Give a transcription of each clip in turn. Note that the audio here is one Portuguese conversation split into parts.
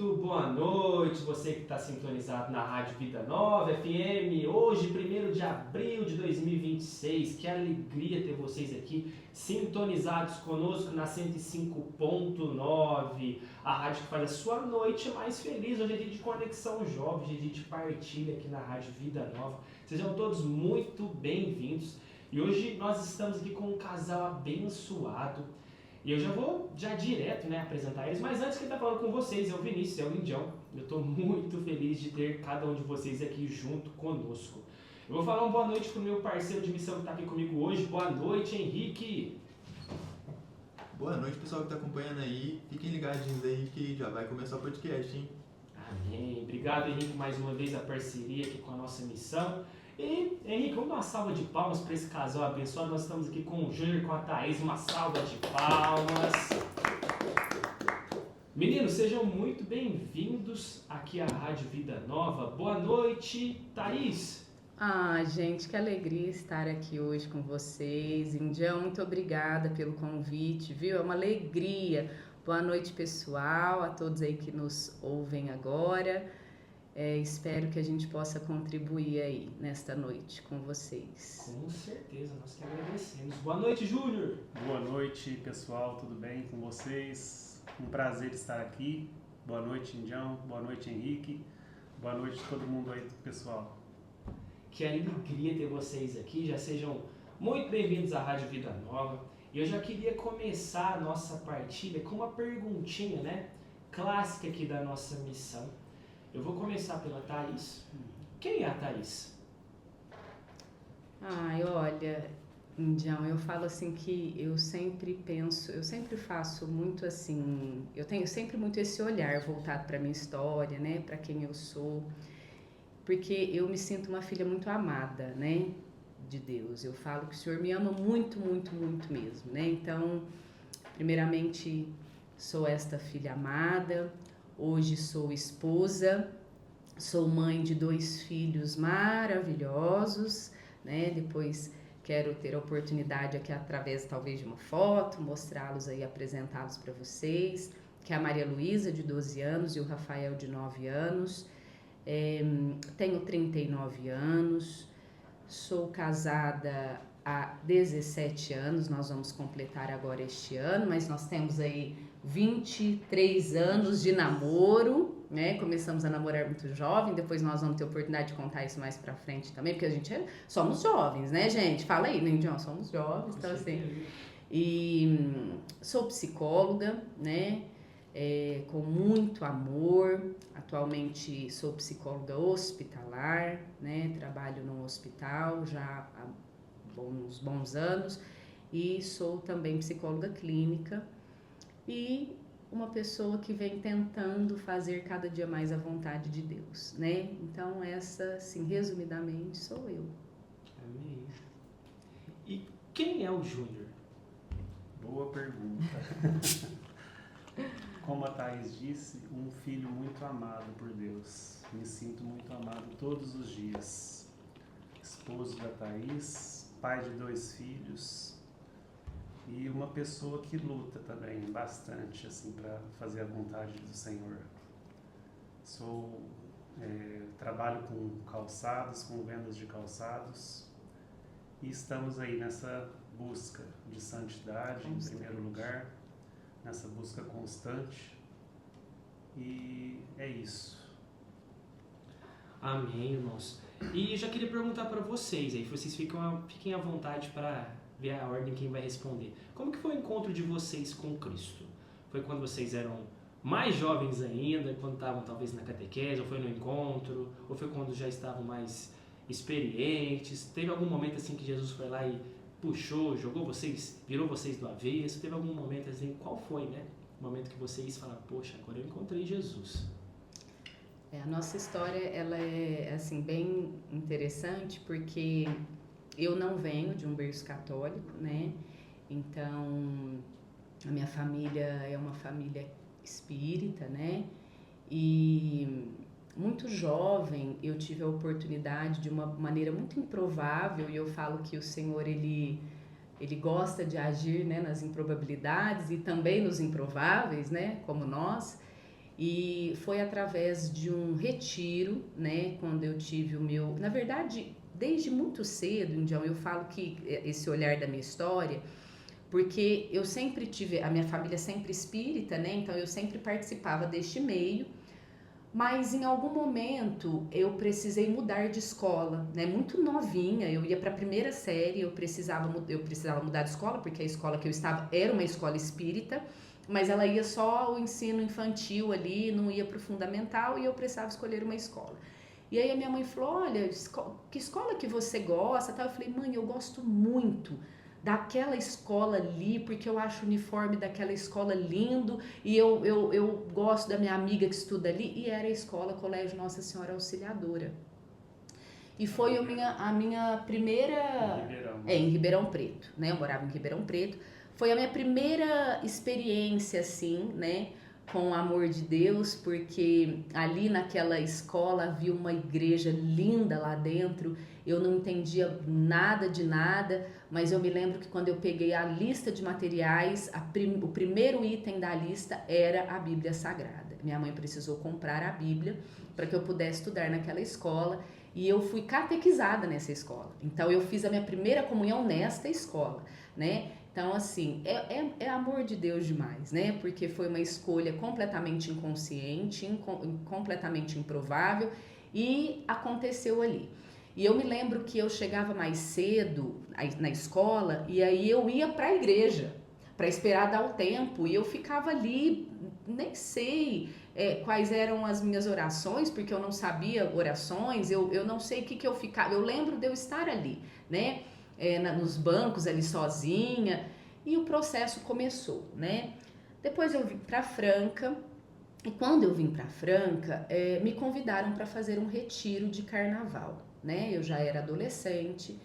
Muito boa noite, você que está sintonizado na Rádio Vida Nova FM, hoje, 1º de abril de 2026, que alegria ter vocês aqui sintonizados conosco na 105.9, a rádio que faz a sua noite mais feliz. Hoje é dia de Conexão Jovem, hoje é dia de partilha aqui na Rádio Vida Nova. Sejam todos muito bem-vindos e hoje nós estamos aqui com um casal abençoado. E eu já vou direto, apresentar eles, mas antes que ele tá falando com vocês, é o Vinícius, é o Lindião. Eu estou muito feliz de ter cada um de vocês aqui junto conosco. Eu vou falar uma boa noite pro meu parceiro de missão que está aqui comigo hoje. Boa noite, Henrique. Boa noite, pessoal que está acompanhando aí. Fiquem ligadinhos aí que já vai começar o podcast, hein? Amém. Obrigado, Henrique, mais uma vez a parceria aqui com a nossa missão. E, Henrique, vamos dar uma salva de palmas para esse casal abençoado. Nós estamos aqui com o Júnior e com a Thaís. Uma salva de palmas. Meninos, sejam muito bem-vindos aqui à Rádio Vida Nova. Boa noite, Thaís. Gente, que alegria estar aqui hoje com vocês. Indião, muito obrigada pelo convite, viu? É uma alegria. Boa noite, pessoal, a todos aí que nos ouvem agora. Espero que a gente possa contribuir aí nesta noite com vocês. Com certeza, nós que agradecemos. Boa noite, Júnior. Boa noite, pessoal, tudo bem com vocês? Um prazer estar aqui. Boa noite, Indião. Boa noite, Henrique. Boa noite a todo mundo aí, pessoal. Que alegria ter vocês aqui. Já sejam muito bem-vindos à Rádio Vida Nova. E eu já queria começar a nossa partilha com uma perguntinha, clássica aqui da nossa missão. Eu vou começar pela Thaís. Quem é a Thaís? Olha, Indião, eu falo assim que eu sempre faço muito assim, eu tenho sempre muito esse olhar voltado para minha história, para quem eu sou, porque eu me sinto uma filha muito amada, de Deus. Eu falo que o Senhor me ama muito, muito, muito mesmo, Então, primeiramente, sou esta filha amada. Hoje sou esposa, sou mãe de 2 filhos maravilhosos, Depois quero ter a oportunidade aqui, através talvez de uma foto, mostrá-los aí, apresentá-los para vocês, que é a Maria Luísa, de 12 anos, e o Rafael, de 9 anos. Tenho 39 anos, sou casada há 17 anos, nós vamos completar agora este ano, mas nós temos aí 23 anos de namoro, Começamos a namorar muito jovem, depois nós vamos ter oportunidade de contar isso mais pra frente também, porque a gente somos jovens, gente? Fala aí, John, somos jovens, então assim. E sou psicóloga, com muito amor. Atualmente sou psicóloga hospitalar, Trabalho no hospital já há bons anos, e sou também psicóloga clínica e uma pessoa que vem tentando fazer cada dia mais a vontade de Deus, Então essa, assim, resumidamente, sou eu. Amém. E quem é o Júnior? Boa pergunta. Como a Thaís disse, um filho muito amado por Deus. Me sinto muito amado todos os dias. Esposo da Thaís, pai de 2 filhos e uma pessoa que luta também bastante assim para fazer a vontade do Senhor. Trabalho com calçados, com vendas de calçados, e estamos aí nessa busca de santidade em primeiro lugar, nessa busca constante, e é isso. Amém, irmãos. E eu já queria perguntar para vocês aí, vocês fiquem à vontade para ver a ordem quem vai responder. Como que foi o encontro de vocês com Cristo? Foi quando vocês eram mais jovens ainda, quando estavam talvez na catequese, ou foi no encontro, ou foi quando já estavam mais experientes? Teve algum momento assim que Jesus foi lá e puxou, jogou vocês, virou vocês do avesso? Teve algum momento assim, qual foi, o momento que vocês falaram, poxa, agora eu encontrei Jesus? A nossa história, ela é assim bem interessante, porque eu não venho de um berço católico, Então a minha família é uma família espírita, E muito jovem eu tive a oportunidade, de uma maneira muito improvável, e eu falo que o Senhor ele gosta de agir, nas improbabilidades e também nos improváveis, como nós. E foi através de um retiro, né, quando eu tive o meu... Na verdade, desde muito cedo, Indião, eu falo que esse olhar da minha história, porque eu sempre tive... A minha família é sempre espírita, né, então eu sempre participava deste meio, mas em algum momento eu precisei mudar de escola, né, muito novinha, eu ia para a primeira série, eu precisava mudar de escola, porque a escola que eu estava era uma escola espírita, mas ela ia só o ensino infantil ali, não ia para o fundamental, e eu precisava escolher uma escola. E aí a minha mãe falou, olha, que escola que você gosta? Eu falei, mãe, eu gosto muito daquela escola ali, porque eu acho o uniforme daquela escola lindo, e eu gosto da minha amiga que estuda ali, e era a escola Colégio Nossa Senhora Auxiliadora. E foi a minha primeira... em Ribeirão Preto, né? Eu morava em Ribeirão Preto. Foi a minha primeira experiência, assim, né, com o amor de Deus, porque ali naquela escola havia uma igreja linda lá dentro, eu não entendia nada de nada, mas eu me lembro que quando eu peguei a lista de materiais, o primeiro item da lista era a Bíblia Sagrada. Minha mãe precisou comprar a Bíblia para que eu pudesse estudar naquela escola, e eu fui catequizada nessa escola. Então eu fiz a minha primeira comunhão nesta escola, né? Então, assim, é amor de Deus demais, né? Porque foi uma escolha completamente inconsciente, completamente improvável, e aconteceu ali. E eu me lembro que eu chegava mais cedo na escola, e aí eu ia para a igreja para esperar dar o tempo, e eu ficava ali, nem sei quais eram as minhas orações, porque eu não sabia orações, eu não sei o que eu ficava, eu lembro de eu estar ali, né? Nos bancos ali sozinha, e o processo começou, né? Depois eu vim para Franca, e quando eu vim para Franca, me convidaram para fazer um retiro de carnaval, né? Eu já era adolescente,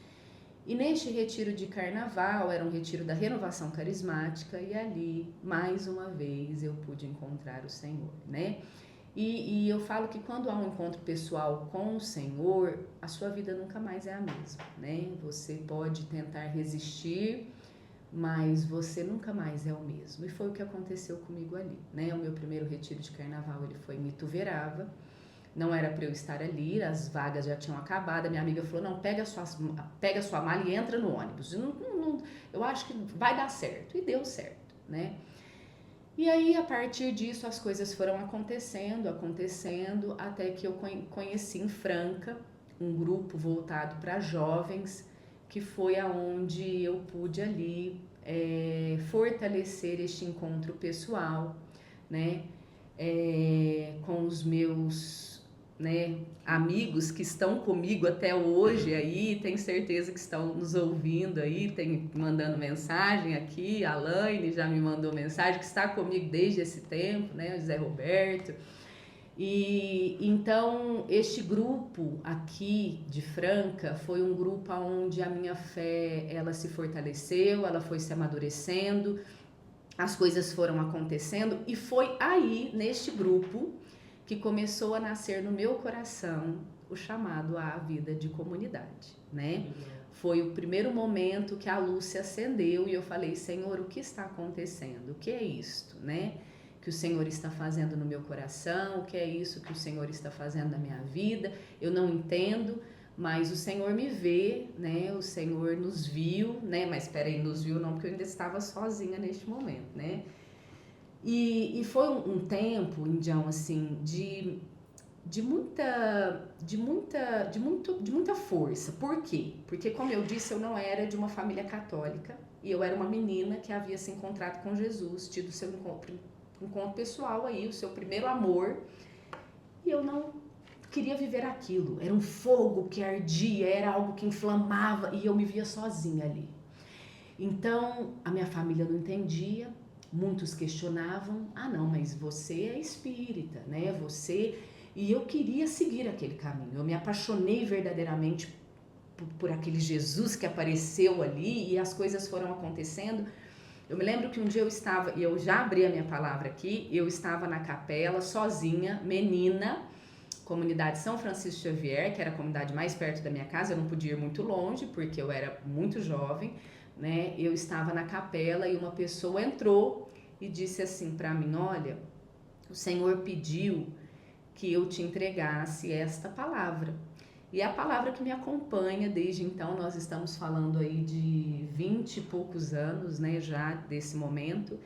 e neste retiro de carnaval, era um retiro da Renovação Carismática, e ali, mais uma vez, eu pude encontrar o Senhor, né? E eu falo que quando há um encontro pessoal com o Senhor, a sua vida nunca mais é a mesma, né? Você pode tentar resistir, mas você nunca mais é o mesmo. E foi o que aconteceu comigo ali, né? O meu primeiro retiro de carnaval, ele foi em Ituverava. Não era para eu estar ali, as vagas já tinham acabado. A minha amiga falou, não, pega a sua mala e entra no ônibus. Eu acho que vai dar certo. E deu certo, né? E aí, a partir disso, as coisas foram acontecendo, até que eu conheci em Franca um grupo voltado para jovens, que foi aonde eu pude ali fortalecer este encontro pessoal, né, com os meus, né, amigos que estão comigo até hoje aí, tenho certeza que estão nos ouvindo aí, tem mandando mensagem aqui, a Laine já me mandou mensagem, que está comigo desde esse tempo, né, o José Roberto. E então este grupo aqui de Franca foi um grupo onde a minha fé, ela se fortaleceu, ela foi se amadurecendo, as coisas foram acontecendo, e foi aí, neste grupo, que começou a nascer no meu coração o chamado à vida de comunidade, né? Foi o primeiro momento que a luz se acendeu e eu falei, Senhor, o que está acontecendo? O que é isto, né? Que o Senhor está fazendo no meu coração, o que é isso que o Senhor está fazendo na minha vida? Eu não entendo, mas o Senhor me vê, né? O Senhor nos viu, né? Mas espera aí, nos viu não, porque eu ainda estava sozinha neste momento, né? E foi um tempo, Indião, assim, de muita força. Por quê? Porque, como eu disse, eu não era de uma família católica, e eu era uma menina que havia se encontrado com Jesus, tido seu encontro pessoal aí, o seu primeiro amor, e eu não queria viver aquilo. Era um fogo que ardia, era algo que inflamava, e eu me via sozinha ali. Então, a minha família não entendia, muitos questionavam, não, mas você é espírita, né? E eu queria seguir aquele caminho, eu me apaixonei verdadeiramente por aquele Jesus que apareceu ali, e as coisas foram acontecendo. Eu me lembro que um dia eu estava, e eu já abri a minha palavra aqui, eu estava na capela, sozinha, menina, comunidade São Francisco Xavier, que era a comunidade mais perto da minha casa, eu não podia ir muito longe, porque eu era muito jovem, né? Eu estava na capela e uma pessoa entrou e disse assim para mim, olha, o Senhor pediu que eu te entregasse esta palavra. E é a palavra que me acompanha desde então. Nós estamos falando aí de 20 e poucos anos, né, já desse momento,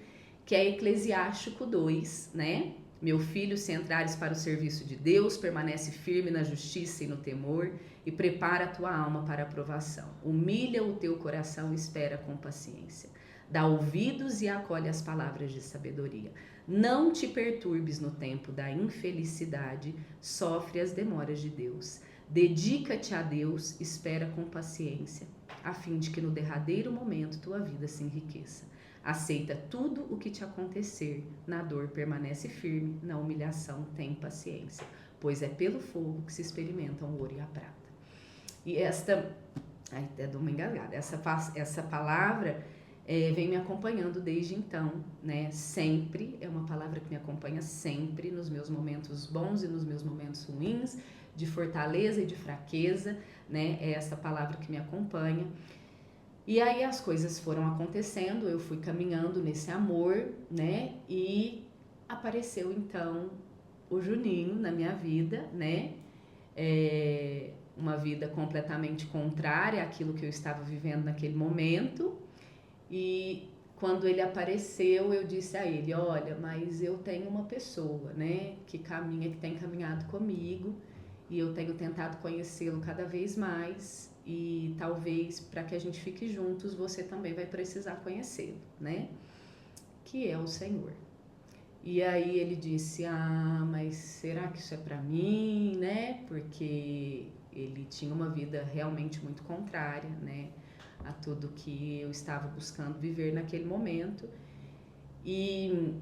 que é Eclesiástico 2, né? Meu filho, se entrares para o serviço de Deus, permanece firme na justiça e no temor e prepara a tua alma para a provação. Humilha o teu coração e espera com paciência. Dá ouvidos e acolhe as palavras de sabedoria. Não te perturbes no tempo da infelicidade, sofre as demoras de Deus. Dedica-te a Deus, espera com paciência, a fim de que no derradeiro momento tua vida se enriqueça. Aceita tudo o que te acontecer, na dor permanece firme, na humilhação tem paciência, pois é pelo fogo que se experimentam o ouro e a prata. E esta, até dou uma engasgada, essa palavra vem me acompanhando desde então, né? Sempre, é uma palavra que me acompanha sempre, nos meus momentos bons e nos meus momentos ruins, de fortaleza e de fraqueza, né? É essa palavra que me acompanha. E aí as coisas foram acontecendo, eu fui caminhando nesse amor, né? E apareceu então o Juninho na minha vida, né? Uma vida completamente contrária àquilo que eu estava vivendo naquele momento. E quando ele apareceu, eu disse a ele, olha, mas eu tenho uma pessoa, né? Que caminha, que tem caminhado comigo, e eu tenho tentado conhecê-lo cada vez mais. E talvez para que a gente fique juntos, você também vai precisar conhecê-lo, né? Que é o Senhor. E aí ele disse, mas será que isso é para mim, né? Porque ele tinha uma vida realmente muito contrária, né? A tudo que eu estava buscando viver naquele momento. E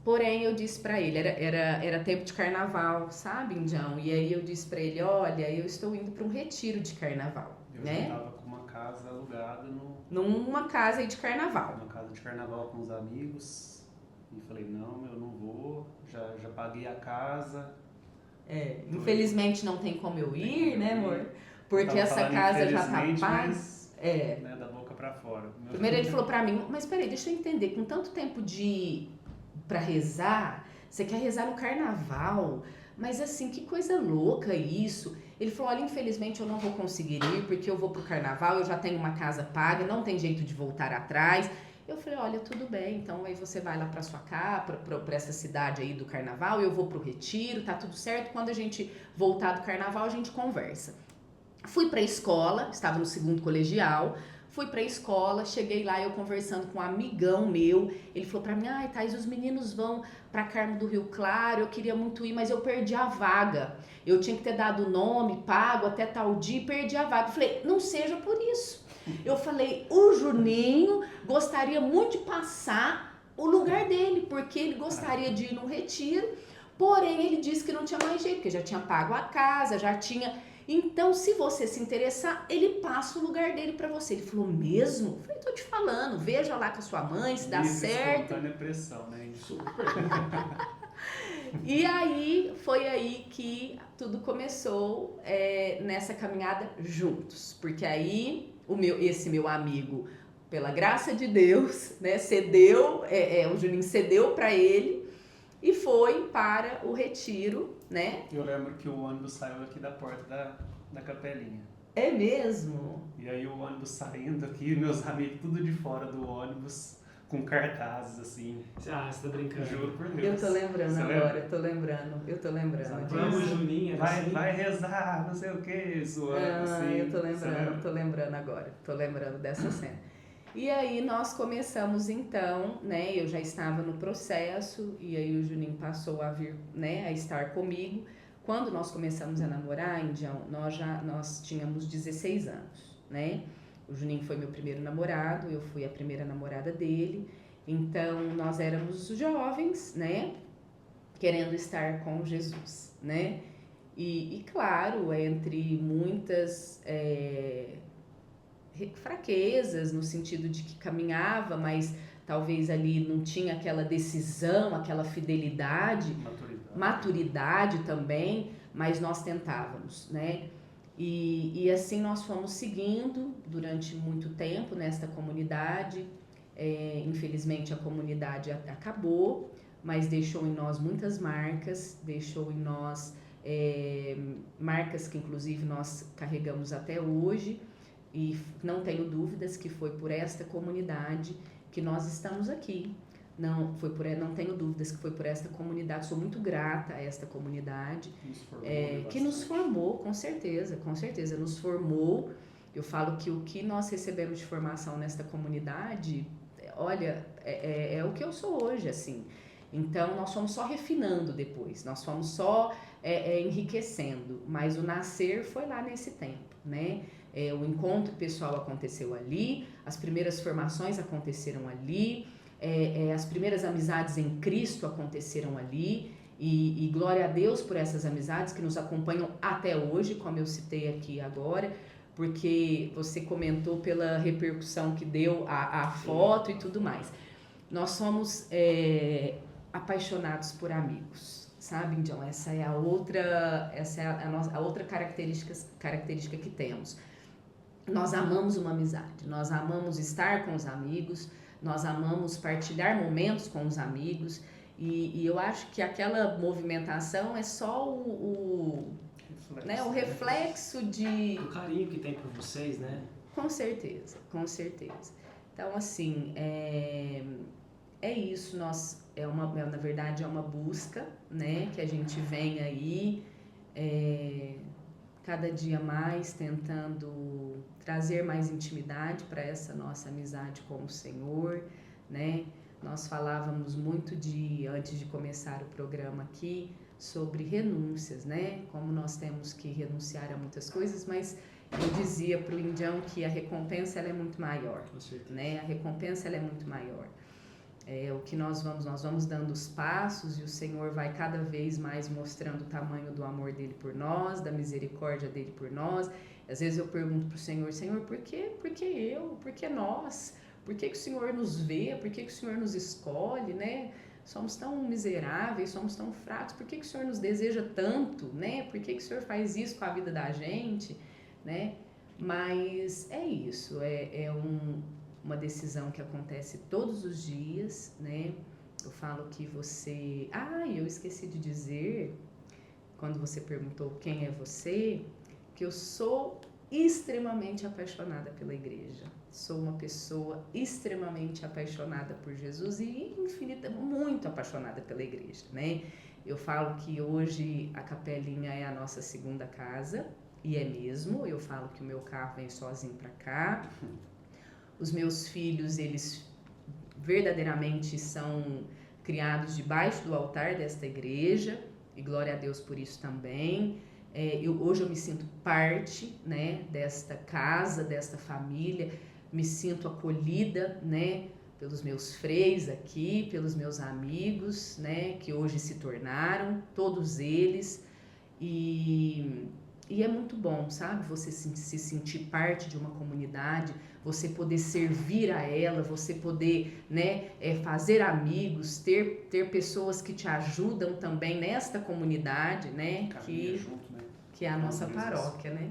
porém eu disse para ele, era tempo de carnaval, sabe, Indião? E aí eu disse para ele, olha, eu estou indo para um retiro de carnaval. Eu né? já tava com uma casa alugada numa casa aí de carnaval. Uma casa de carnaval com os amigos. E falei, não, eu não vou, já paguei a casa. Infelizmente não tem como eu ir, né, amor? Porque essa casa já tá paga. Né, da boca pra fora. Primeiro ele falou pra mim, mas peraí, deixa eu entender, com tanto tempo pra rezar, você quer rezar no carnaval? Mas assim, que coisa louca isso. Ele falou, olha, infelizmente eu não vou conseguir ir, porque eu vou pro carnaval, eu já tenho uma casa paga, não tem jeito de voltar atrás. Eu falei, olha, tudo bem, então aí você vai lá pra sua casa, pra essa cidade aí do carnaval, eu vou pro retiro, tá tudo certo, quando a gente voltar do carnaval a gente conversa. Fui pra escola, estava no 2º colegial, fui pra escola, cheguei lá, eu conversando com um amigão meu, ele falou pra mim, Thaís, os meninos vão pra Carmo do Rio Claro, eu queria muito ir, mas eu perdi a vaga, eu tinha que ter dado o nome, pago até tal dia, e perdi a vaga. Eu falei, não seja por isso. Eu falei, o Juninho gostaria muito de passar o lugar dele, porque ele gostaria de ir num retiro, porém ele disse que não tinha mais jeito, porque já tinha pago a casa, já tinha... Então, se você se interessar, ele passa o lugar dele pra você. Ele falou, mesmo? Eu falei, tô te falando, veja lá com a sua mãe, se dá certo. Espontânea pressão, né? Super. E aí, foi aí que tudo começou nessa caminhada juntos. Porque aí, esse meu amigo, pela graça de Deus, né, cedeu, o Juninho cedeu pra ele e foi para o retiro, né? Eu lembro que o ônibus saiu aqui da porta da capelinha. É mesmo? E aí o ônibus saindo aqui, meus amigos tudo de fora do ônibus, com cartazes assim. Você tá brincando. Juro por Deus. Eu tô lembrando Você agora, lembra? eu tô lembrando. Vamos, Juninho, era assim. Vai rezar, não sei o que, zoando assim. Eu tô lembrando agora, tô lembrando dessa cena. E aí nós começamos então, né, eu já estava no processo e aí o Juninho passou a vir, né, a estar comigo. Quando nós começamos a namorar, Indião, nós tínhamos 16 anos, né? O Juninho foi meu primeiro namorado, eu fui a primeira namorada dele. Então nós éramos jovens, né, querendo estar com Jesus, né? E claro, entre muitas fraquezas, no sentido de que caminhava, mas talvez ali não tinha aquela decisão, aquela fidelidade, maturidade também, mas nós tentávamos, né? E assim nós fomos seguindo durante muito tempo nesta comunidade. Infelizmente a comunidade acabou, mas deixou em nós muitas marcas, deixou em nós marcas que inclusive nós carregamos até hoje, e não tenho dúvidas que foi por esta comunidade que nós estamos aqui. Não tenho dúvidas que foi por esta comunidade, sou muito grata a esta comunidade, que nos formou, com certeza, nos formou. Eu falo que o que nós recebemos de formação nesta comunidade, olha, é o que eu sou hoje, assim. Então, nós fomos só refinando depois, nós fomos só enriquecendo, mas o nascer foi lá nesse tempo, né? O encontro pessoal aconteceu ali, as primeiras formações aconteceram ali, as primeiras amizades em Cristo aconteceram ali, e glória a Deus por essas amizades que nos acompanham até hoje, como eu citei aqui agora, porque você comentou pela repercussão que deu a foto e tudo mais. Nós somos apaixonados por amigos, sabe, Indião? Essa é a outra característica que temos. Nós amamos uma amizade, nós amamos estar com os amigos, nós amamos partilhar momentos com os amigos, e eu acho que aquela movimentação é só o reflexo de... O carinho que tem por vocês, né? Com certeza, com certeza. Então, assim, é isso, na verdade é uma busca, né, que a gente vem aí, cada dia mais tentando trazer mais intimidade para essa nossa amizade com o Senhor, né? Nós falávamos muito antes de começar o programa aqui, sobre renúncias, né? Como nós temos que renunciar a muitas coisas, mas eu dizia para o Indião que a recompensa ela é muito maior, né? A recompensa ela é muito maior. O que nós vamos dando os passos, e o Senhor vai cada vez mais mostrando o tamanho do amor dele por nós, da misericórdia dele por nós. Às vezes eu pergunto para o Senhor, por quê? Por que eu? Por que nós? Por que o Senhor nos vê? Por que o Senhor nos escolhe, né? Somos tão miseráveis, somos tão fracos, por que o Senhor nos deseja tanto, né? Por que o Senhor faz isso com a vida da gente, né? Mas é isso, uma decisão que acontece todos os dias, né? Eu falo que você... eu esqueci de dizer, quando você perguntou quem é você, que eu sou extremamente apaixonada pela igreja. Sou uma pessoa extremamente apaixonada por Jesus e muito apaixonada pela igreja, né? Eu falo que hoje a Capelinha é a nossa segunda casa, e é mesmo. Eu falo que o meu carro vem sozinho para cá. Os meus filhos, eles verdadeiramente são criados debaixo do altar desta igreja, e glória a Deus por isso também. Hoje eu me sinto parte, né, desta casa, desta família, me sinto acolhida, né, pelos meus freis aqui, pelos meus amigos, né, que hoje se tornaram, todos eles, e é muito bom, sabe, você se sentir parte de uma comunidade, você poder servir a ela, você poder, né, fazer amigos, ter pessoas que te ajudam também nesta comunidade, né, que é a nossa paróquia, né.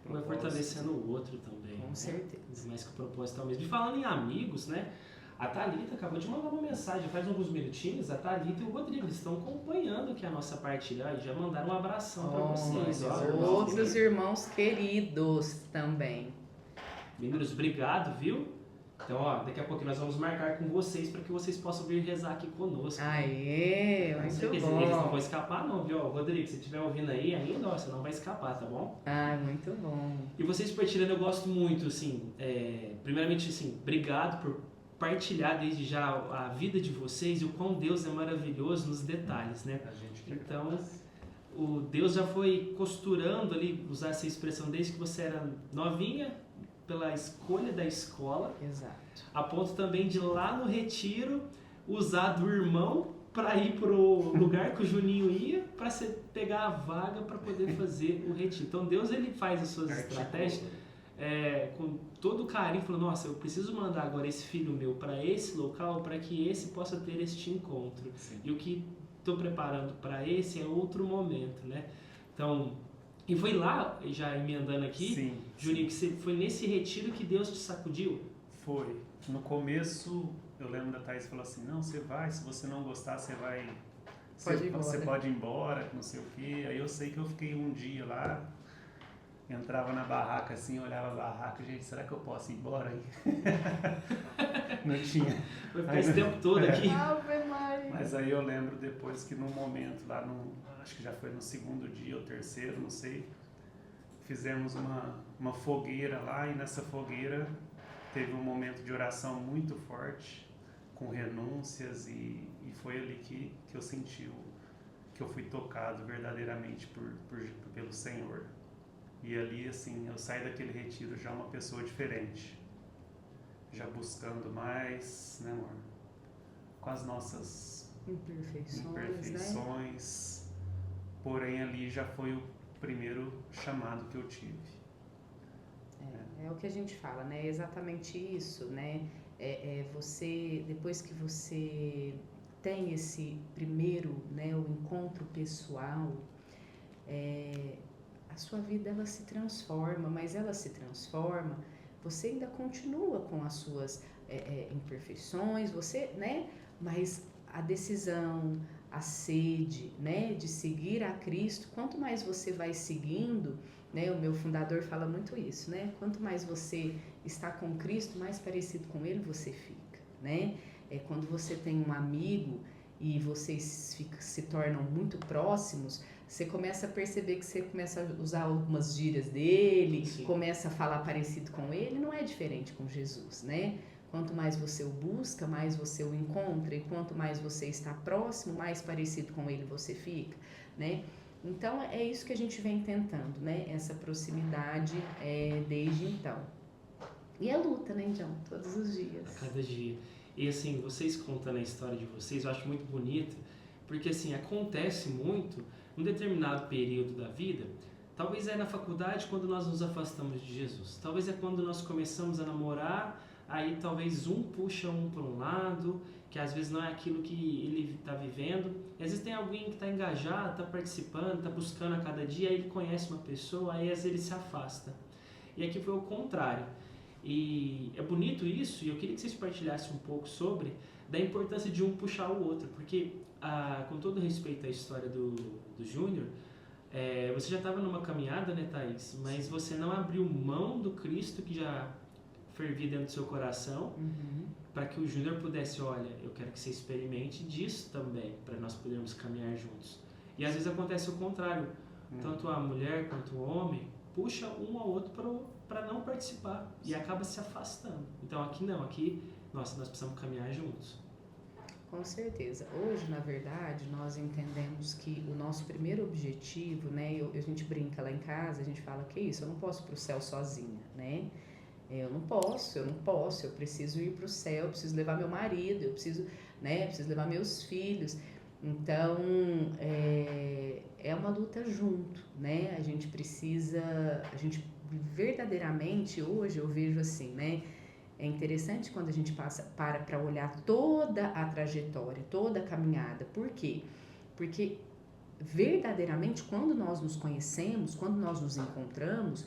Um vai fortalecendo o outro também. Com certeza. Mas que o propósito é o mesmo. E falando em amigos, né? A Thalita acabou de mandar uma mensagem, faz alguns minutinhos, a Thalita e o Rodrigo estão acompanhando aqui a nossa partilha e já mandaram um abração para vocês. Outros irmãos queridos também. Meninos, obrigado, viu? Então, daqui a pouco nós vamos marcar com vocês para que vocês possam vir rezar aqui conosco. Aê, muito bom. Eles não vão escapar não, viu? Rodrigo, se estiver ouvindo aí ainda, você não vai escapar, tá bom? Muito bom. E vocês partilhando, eu gosto muito, assim, primeiramente, assim, obrigado por partilhar desde já a vida de vocês e o quão Deus é maravilhoso nos detalhes, né? Então, o Deus já foi costurando ali, usar essa expressão desde que você era novinha, pela escolha da escola. Exato. A ponto também de lá no retiro usar do irmão para ir pro lugar que o Juninho ia para você pegar a vaga para poder fazer o retiro. Então Deus ele faz as suas estratégias com todo carinho, falando, nossa, eu preciso mandar agora esse filho meu para esse local para que esse possa ter este encontro. Sim. E o que estou preparando para esse é outro momento, né? Então, e foi lá, já emendando aqui, Juninho, que você foi nesse retiro que Deus te sacudiu? Foi. No começo, eu lembro da Thaís falou assim, não, você vai, se você não gostar, você vai... Pode ir embora. Você pode ir embora, não sei o quê. Aí eu sei que eu fiquei um dia lá, entrava na barraca assim, olhava a barraca, gente, será que eu posso ir embora aí? Não tinha. Vai ficar esse tempo todo aqui. Ave Maria. Mas aí eu lembro depois que num momento lá, acho que já foi no segundo dia ou terceiro, não sei, fizemos uma fogueira lá e nessa fogueira teve um momento de oração muito forte, com renúncias e foi ali que eu senti, que eu fui tocado verdadeiramente pelo Senhor. E ali, assim, eu saí daquele retiro já uma pessoa diferente, já buscando mais, né, amor? Com as nossas imperfeições, porém ali já foi o primeiro chamado que eu tive. É o que a gente fala, né? É exatamente isso, né? Você, depois que você tem esse primeiro, né, o encontro pessoal, a sua vida ela se transforma, mas ela se transforma, você ainda continua com as suas imperfeições, você, né? Mas a decisão, a sede, né, de seguir a Cristo, quanto mais você vai seguindo, né, o meu fundador fala muito isso, né? Quanto mais você está com Cristo, mais parecido com Ele você fica, né? Quando você tem um amigo e vocês se tornam muito próximos, você começa a perceber que você começa a usar algumas gírias dele, Sim. começa a falar parecido com ele, não é diferente com Jesus, né? Quanto mais você o busca, mais você o encontra, e quanto mais você está próximo, mais parecido com ele você fica, né? Então, é isso que a gente vem tentando, né? Essa proximidade desde então. E a luta, né, John? Todos os dias. A cada dia. E assim, vocês contando a história de vocês, eu acho muito bonita, porque assim, acontece muito num determinado período da vida, talvez é na faculdade quando nós nos afastamos de Jesus, talvez é quando nós começamos a namorar, aí talvez um puxa um para um lado, que às vezes não é aquilo que ele está vivendo, e às vezes tem alguém que está engajado, está participando, está buscando a cada dia, aí ele conhece uma pessoa, aí às vezes ele se afasta. E aqui foi o contrário. E é bonito isso, e eu queria que vocês partilhassem um pouco sobre da importância de um puxar o outro, porque com todo respeito à história do Júnior, você já estava numa caminhada, né, Thaís? Mas você não abriu mão do Cristo que já fervia dentro do seu coração, para que o Júnior pudesse, olha, eu quero que você experimente disso também, para nós podermos caminhar juntos. E às vezes acontece o contrário, tanto a mulher quanto o homem puxa um ao outro para não participar e acaba se afastando. Então aqui não, aqui nós precisamos caminhar juntos. Com certeza. Hoje, na verdade, nós entendemos que o nosso primeiro objetivo, né, a gente brinca lá em casa, a gente fala que isso, eu não posso ir para o céu sozinha, né? Eu não posso, eu preciso ir para o céu, eu preciso levar meu marido, eu preciso levar meus filhos. Então, é uma luta junto, né? A gente verdadeiramente, hoje eu vejo assim, né? É interessante quando a gente para olhar toda a trajetória, toda a caminhada. Por quê? Porque verdadeiramente, quando nós nos conhecemos, quando nós nos encontramos,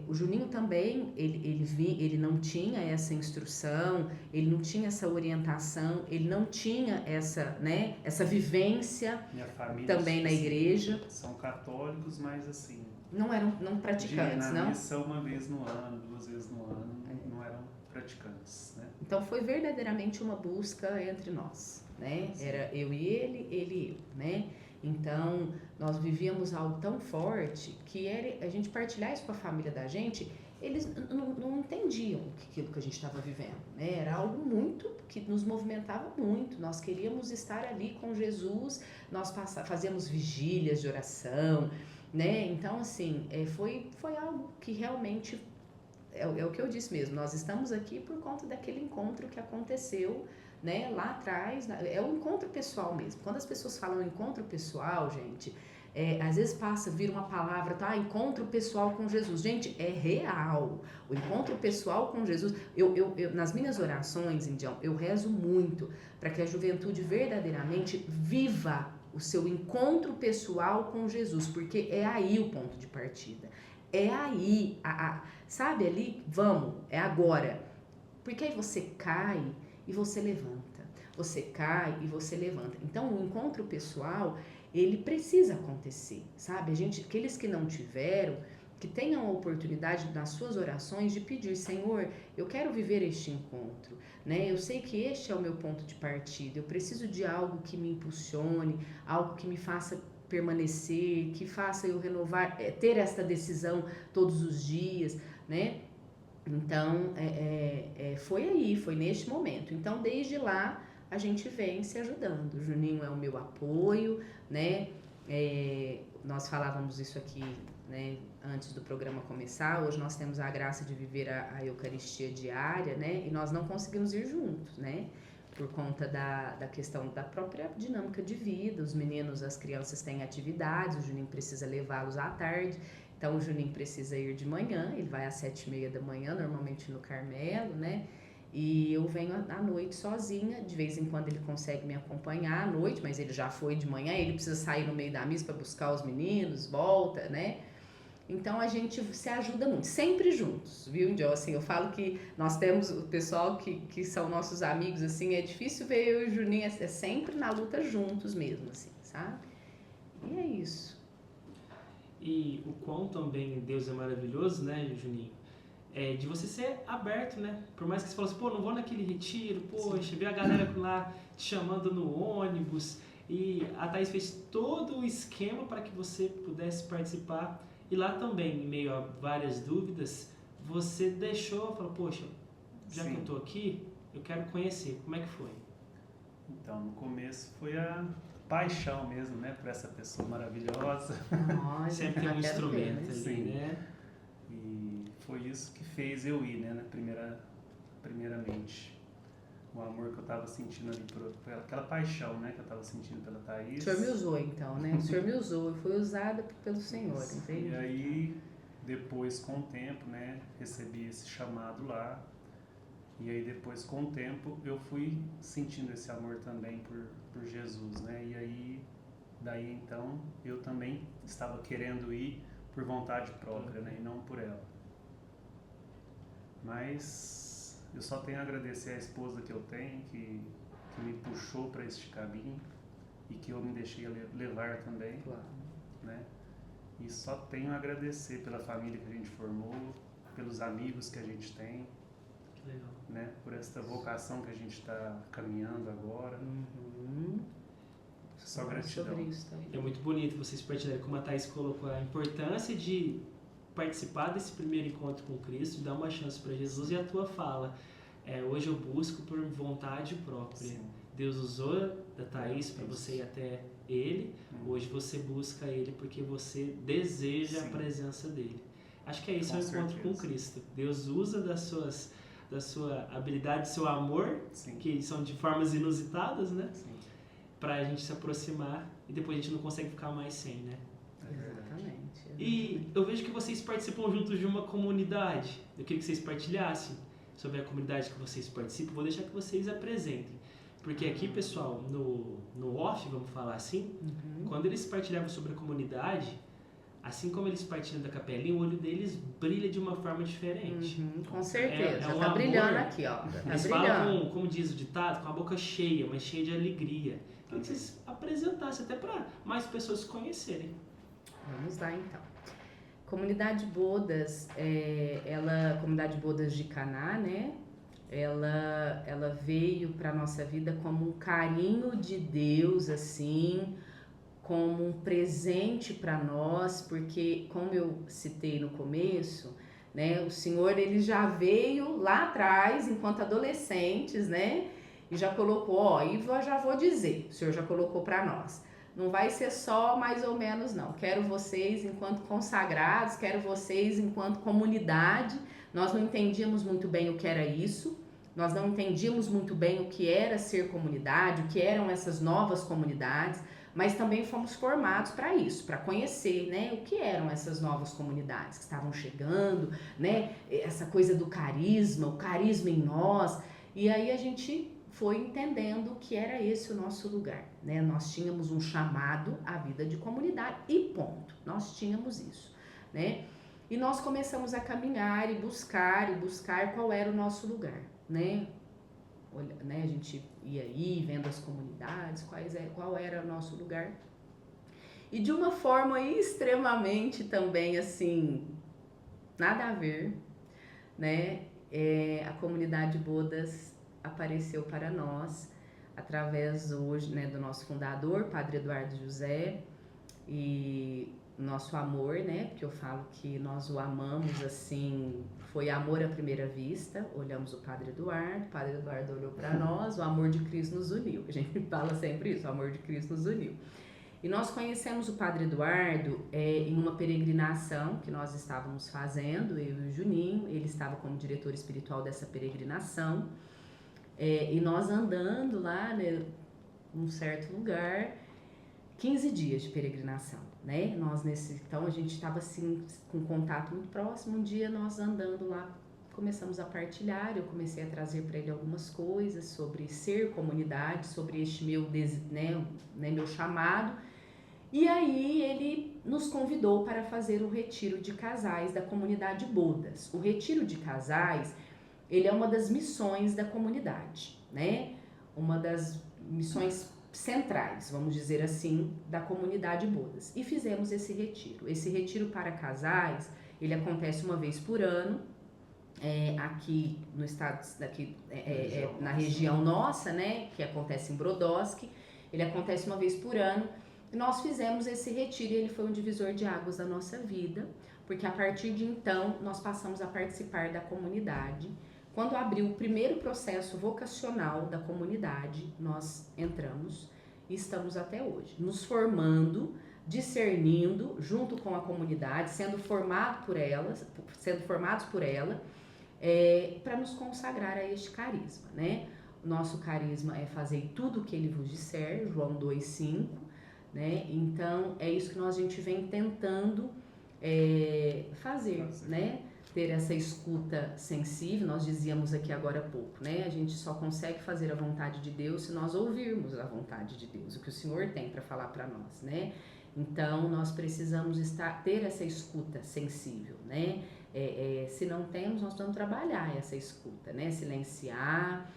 o Juninho também, ele não tinha essa instrução, ele não tinha essa orientação, ele não tinha essa vivência. Minha família também na igreja. São católicos, mas assim... Não eram praticantes, na não? missa uma vez no ano, 2 vezes no ano, não eram praticantes, né? Então foi verdadeiramente uma busca entre nós, né? Sim. Era eu e ele e eu, né? Então nós vivíamos algo tão forte que a gente partilhar isso com a família da gente, eles não entendiam aquilo que a gente estava vivendo, né? Era algo muito que nos movimentava muito. Nós queríamos estar ali com Jesus, nós fazíamos vigílias de oração, né? Então assim, foi algo que realmente é o que eu disse mesmo, nós estamos aqui por conta daquele encontro que aconteceu, né, lá atrás, é um encontro pessoal mesmo. Quando as pessoas falam encontro pessoal, gente, às vezes vira uma palavra, tá? Encontro pessoal com Jesus. Gente, é real. O encontro pessoal com Jesus, eu nas minhas orações, Indião, eu rezo muito para que a juventude verdadeiramente viva o seu encontro pessoal com Jesus, porque é aí o ponto de partida. É aí, sabe ali, vamos, é agora. Porque aí você cai e você levanta. Você cai e você levanta. Então, o encontro pessoal, ele precisa acontecer, sabe? Aqueles que não tiveram, que tenham a oportunidade nas suas orações de pedir, Senhor, eu quero viver este encontro, né? Eu sei que este é o meu ponto de partida, eu preciso de algo que me impulsione, algo que me faça permanecer, que faça eu renovar, ter esta decisão todos os dias, né? Então, foi neste momento. Então, desde lá, a gente vem se ajudando. O Juninho é o meu apoio, né? Nós falávamos isso aqui, né, antes do programa começar. Hoje nós temos a graça de viver a Eucaristia diária, né? E nós não conseguimos ir juntos, né? Por conta da questão da própria dinâmica de vida. Os meninos, as crianças têm atividades, o Juninho precisa levá-los à tarde. Então, o Juninho precisa ir de manhã, ele vai às 7h30 da manhã, normalmente no Carmelo, né? E eu venho à noite sozinha, de vez em quando ele consegue me acompanhar à noite, mas ele já foi de manhã, ele precisa sair no meio da missa para buscar os meninos, volta, né? Então, a gente se ajuda muito, sempre juntos, viu, Joe? Assim, eu falo que nós temos o pessoal que são nossos amigos, assim, é difícil ver eu e o Juninho, é sempre na luta juntos mesmo, assim, sabe? E é isso. E o quão também Deus é maravilhoso, né, Juninho? De você ser aberto, né? Por mais que você fale assim, pô, não vou naquele retiro, poxa, ver a galera lá te chamando no ônibus. E a Thaís fez todo o esquema para que você pudesse participar. E lá também, em meio a várias dúvidas, você deixou, falou, poxa, já que eu tô aqui, eu quero conhecer. Como é que foi? Então, no começo foi a paixão mesmo, né? Por essa pessoa maravilhosa. Olha, sempre tem um instrumento ver, ali, sim, né? E foi isso que fez eu ir, né? Primeiramente. O amor que eu estava sentindo ali, por aquela paixão, né? Que eu estava sentindo pela Thaís. O Senhor me usou, então, né? O Senhor me usou, eu fui usada pelo Senhor, entende? E aí, depois, com o tempo, né? Recebi esse chamado lá. E aí, depois, com o tempo, eu fui sentindo esse amor também por Jesus, né? E aí, daí então, eu também estava querendo ir por vontade própria, né? E não por ela. Mas eu só tenho a agradecer à esposa que eu tenho, que me puxou para este caminho e que eu me deixei levar também, Claro. né? E só tenho a agradecer pela família que a gente formou, pelos amigos que a gente tem, Que legal. né? Por esta vocação que a gente está caminhando agora. Só gratidão. Sobre isso também. É muito bonito vocês partilharem, como a Thaís colocou, a importância de participar desse primeiro encontro com Cristo, de dar uma chance para Jesus. E a tua fala, hoje eu busco por vontade própria. Sim. Deus usou da Thaís para você ir até Ele, hoje você busca Ele porque você deseja a presença dele. Acho que é isso, o encontro com Cristo. Deus usa da sua habilidade, do seu amor, que são de formas inusitadas, né? Sim. Pra gente se aproximar e depois a gente não consegue ficar mais sem, né? Exatamente. E eu vejo que vocês participam juntos de uma comunidade. Eu queria que vocês partilhassem sobre a comunidade que vocês participam. Vou deixar que vocês apresentem. Porque aqui, pessoal, no off, vamos falar assim, quando eles partilhavam sobre a comunidade, assim como eles partilham da capelinha, o olho deles brilha de uma forma diferente. Com certeza. um Tá amor. brilhando aqui, ó. Tá Eles brilhando. falam, como diz o ditado, com a boca cheia, mas cheia de alegria. Queria que vocês apresentassem até para mais pessoas se conhecerem. Vamos lá, então. Comunidade Bodas, Comunidade Bodas de Caná, né? Ela veio para nossa vida como um carinho de Deus, assim, como um presente para nós, porque, como eu citei no começo, né? O Senhor, ele já veio lá atrás, enquanto adolescentes, né? E já colocou, já vou dizer, o Senhor já colocou para nós. Não vai ser só mais ou menos, não. Quero vocês enquanto consagrados, quero vocês enquanto comunidade. Nós não entendíamos muito bem o que era isso. Nós não entendíamos muito bem o que era ser comunidade, o que eram essas novas comunidades, mas também fomos formados para isso, para conhecer, né, o que eram essas novas comunidades que estavam chegando, né, essa coisa do carisma, o carisma em nós. E aí a gente foi entendendo que era esse o nosso lugar, né? Nós tínhamos um chamado à vida de comunidade e ponto. Nós tínhamos isso, né? E nós começamos a caminhar e buscar qual era o nosso lugar, né? né, a gente ia aí vendo as comunidades, qual era o nosso lugar. E de uma forma extremamente também assim, nada a ver, né? A comunidade Bodas apareceu para nós através hoje, né, do nosso fundador, Padre Eduardo José, e nosso amor, né? Porque eu falo que nós o amamos assim, foi amor à primeira vista. Olhamos o Padre Eduardo olhou para nós, o amor de Cristo nos uniu. A gente fala sempre isso, o amor de Cristo nos uniu. E nós conhecemos o Padre Eduardo em uma peregrinação que nós estávamos fazendo, eu e o Juninho. Ele estava como diretor espiritual dessa peregrinação, e nós andando lá, né, num certo lugar, 15 dias de peregrinação, né? Então a gente estava assim com contato muito próximo. Um dia nós andando lá, começamos a partilhar, eu comecei a trazer para ele algumas coisas sobre ser comunidade, sobre este meu, meu chamado. E aí ele nos convidou para fazer o retiro de casais da comunidade Bodas. O retiro de casais, ele é uma das missões da comunidade, né? Uma das missões centrais, vamos dizer assim, da comunidade Bodas. E fizemos esse retiro. Esse retiro para casais, ele acontece uma vez por ano, aqui no estado, na região nossa, né, que acontece em Brodowski. Ele acontece uma vez por ano. E nós fizemos esse retiro e ele foi um divisor de águas da nossa vida, porque a partir de então nós passamos a participar da comunidade. Quando abriu o primeiro processo vocacional da comunidade, nós entramos e estamos até hoje, nos formando, discernindo junto com a comunidade, sendo formados por ela, para nos consagrar a este carisma, né? O nosso carisma é fazer tudo o que ele vos disser, João 2,5, né? Então é isso que a gente vem tentando fazer, né? Ter essa escuta sensível. Nós dizíamos aqui agora há pouco, né? A gente só consegue fazer a vontade de Deus se nós ouvirmos a vontade de Deus, o que o Senhor tem para falar para nós, né? Então nós precisamos ter essa escuta sensível, né? Se não temos, nós vamos trabalhar essa escuta, né? Silenciar,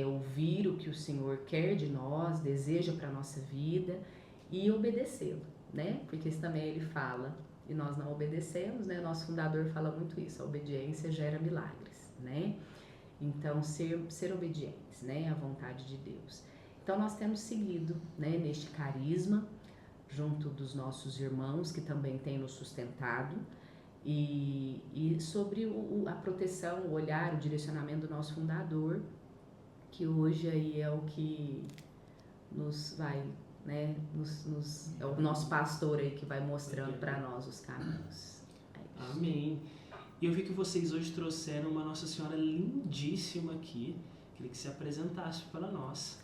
ouvir o que o Senhor quer de nós, deseja para a nossa vida e obedecê-lo, né? Porque isso também ele fala e nós não obedecemos, né? Nosso fundador fala muito isso, a obediência gera milagres, né? Então, ser obedientes, né? À vontade de Deus. Então, nós temos seguido, né? Neste carisma, junto dos nossos irmãos que também têm nos sustentado, e sobre a proteção, o olhar, o direcionamento do nosso fundador, que hoje aí é o que nos vai, né, é o nosso pastor aí que vai mostrando para nós os caminhos. Amém. E eu vi que vocês hoje trouxeram uma Nossa Senhora lindíssima aqui. Queria que se apresentasse para nós.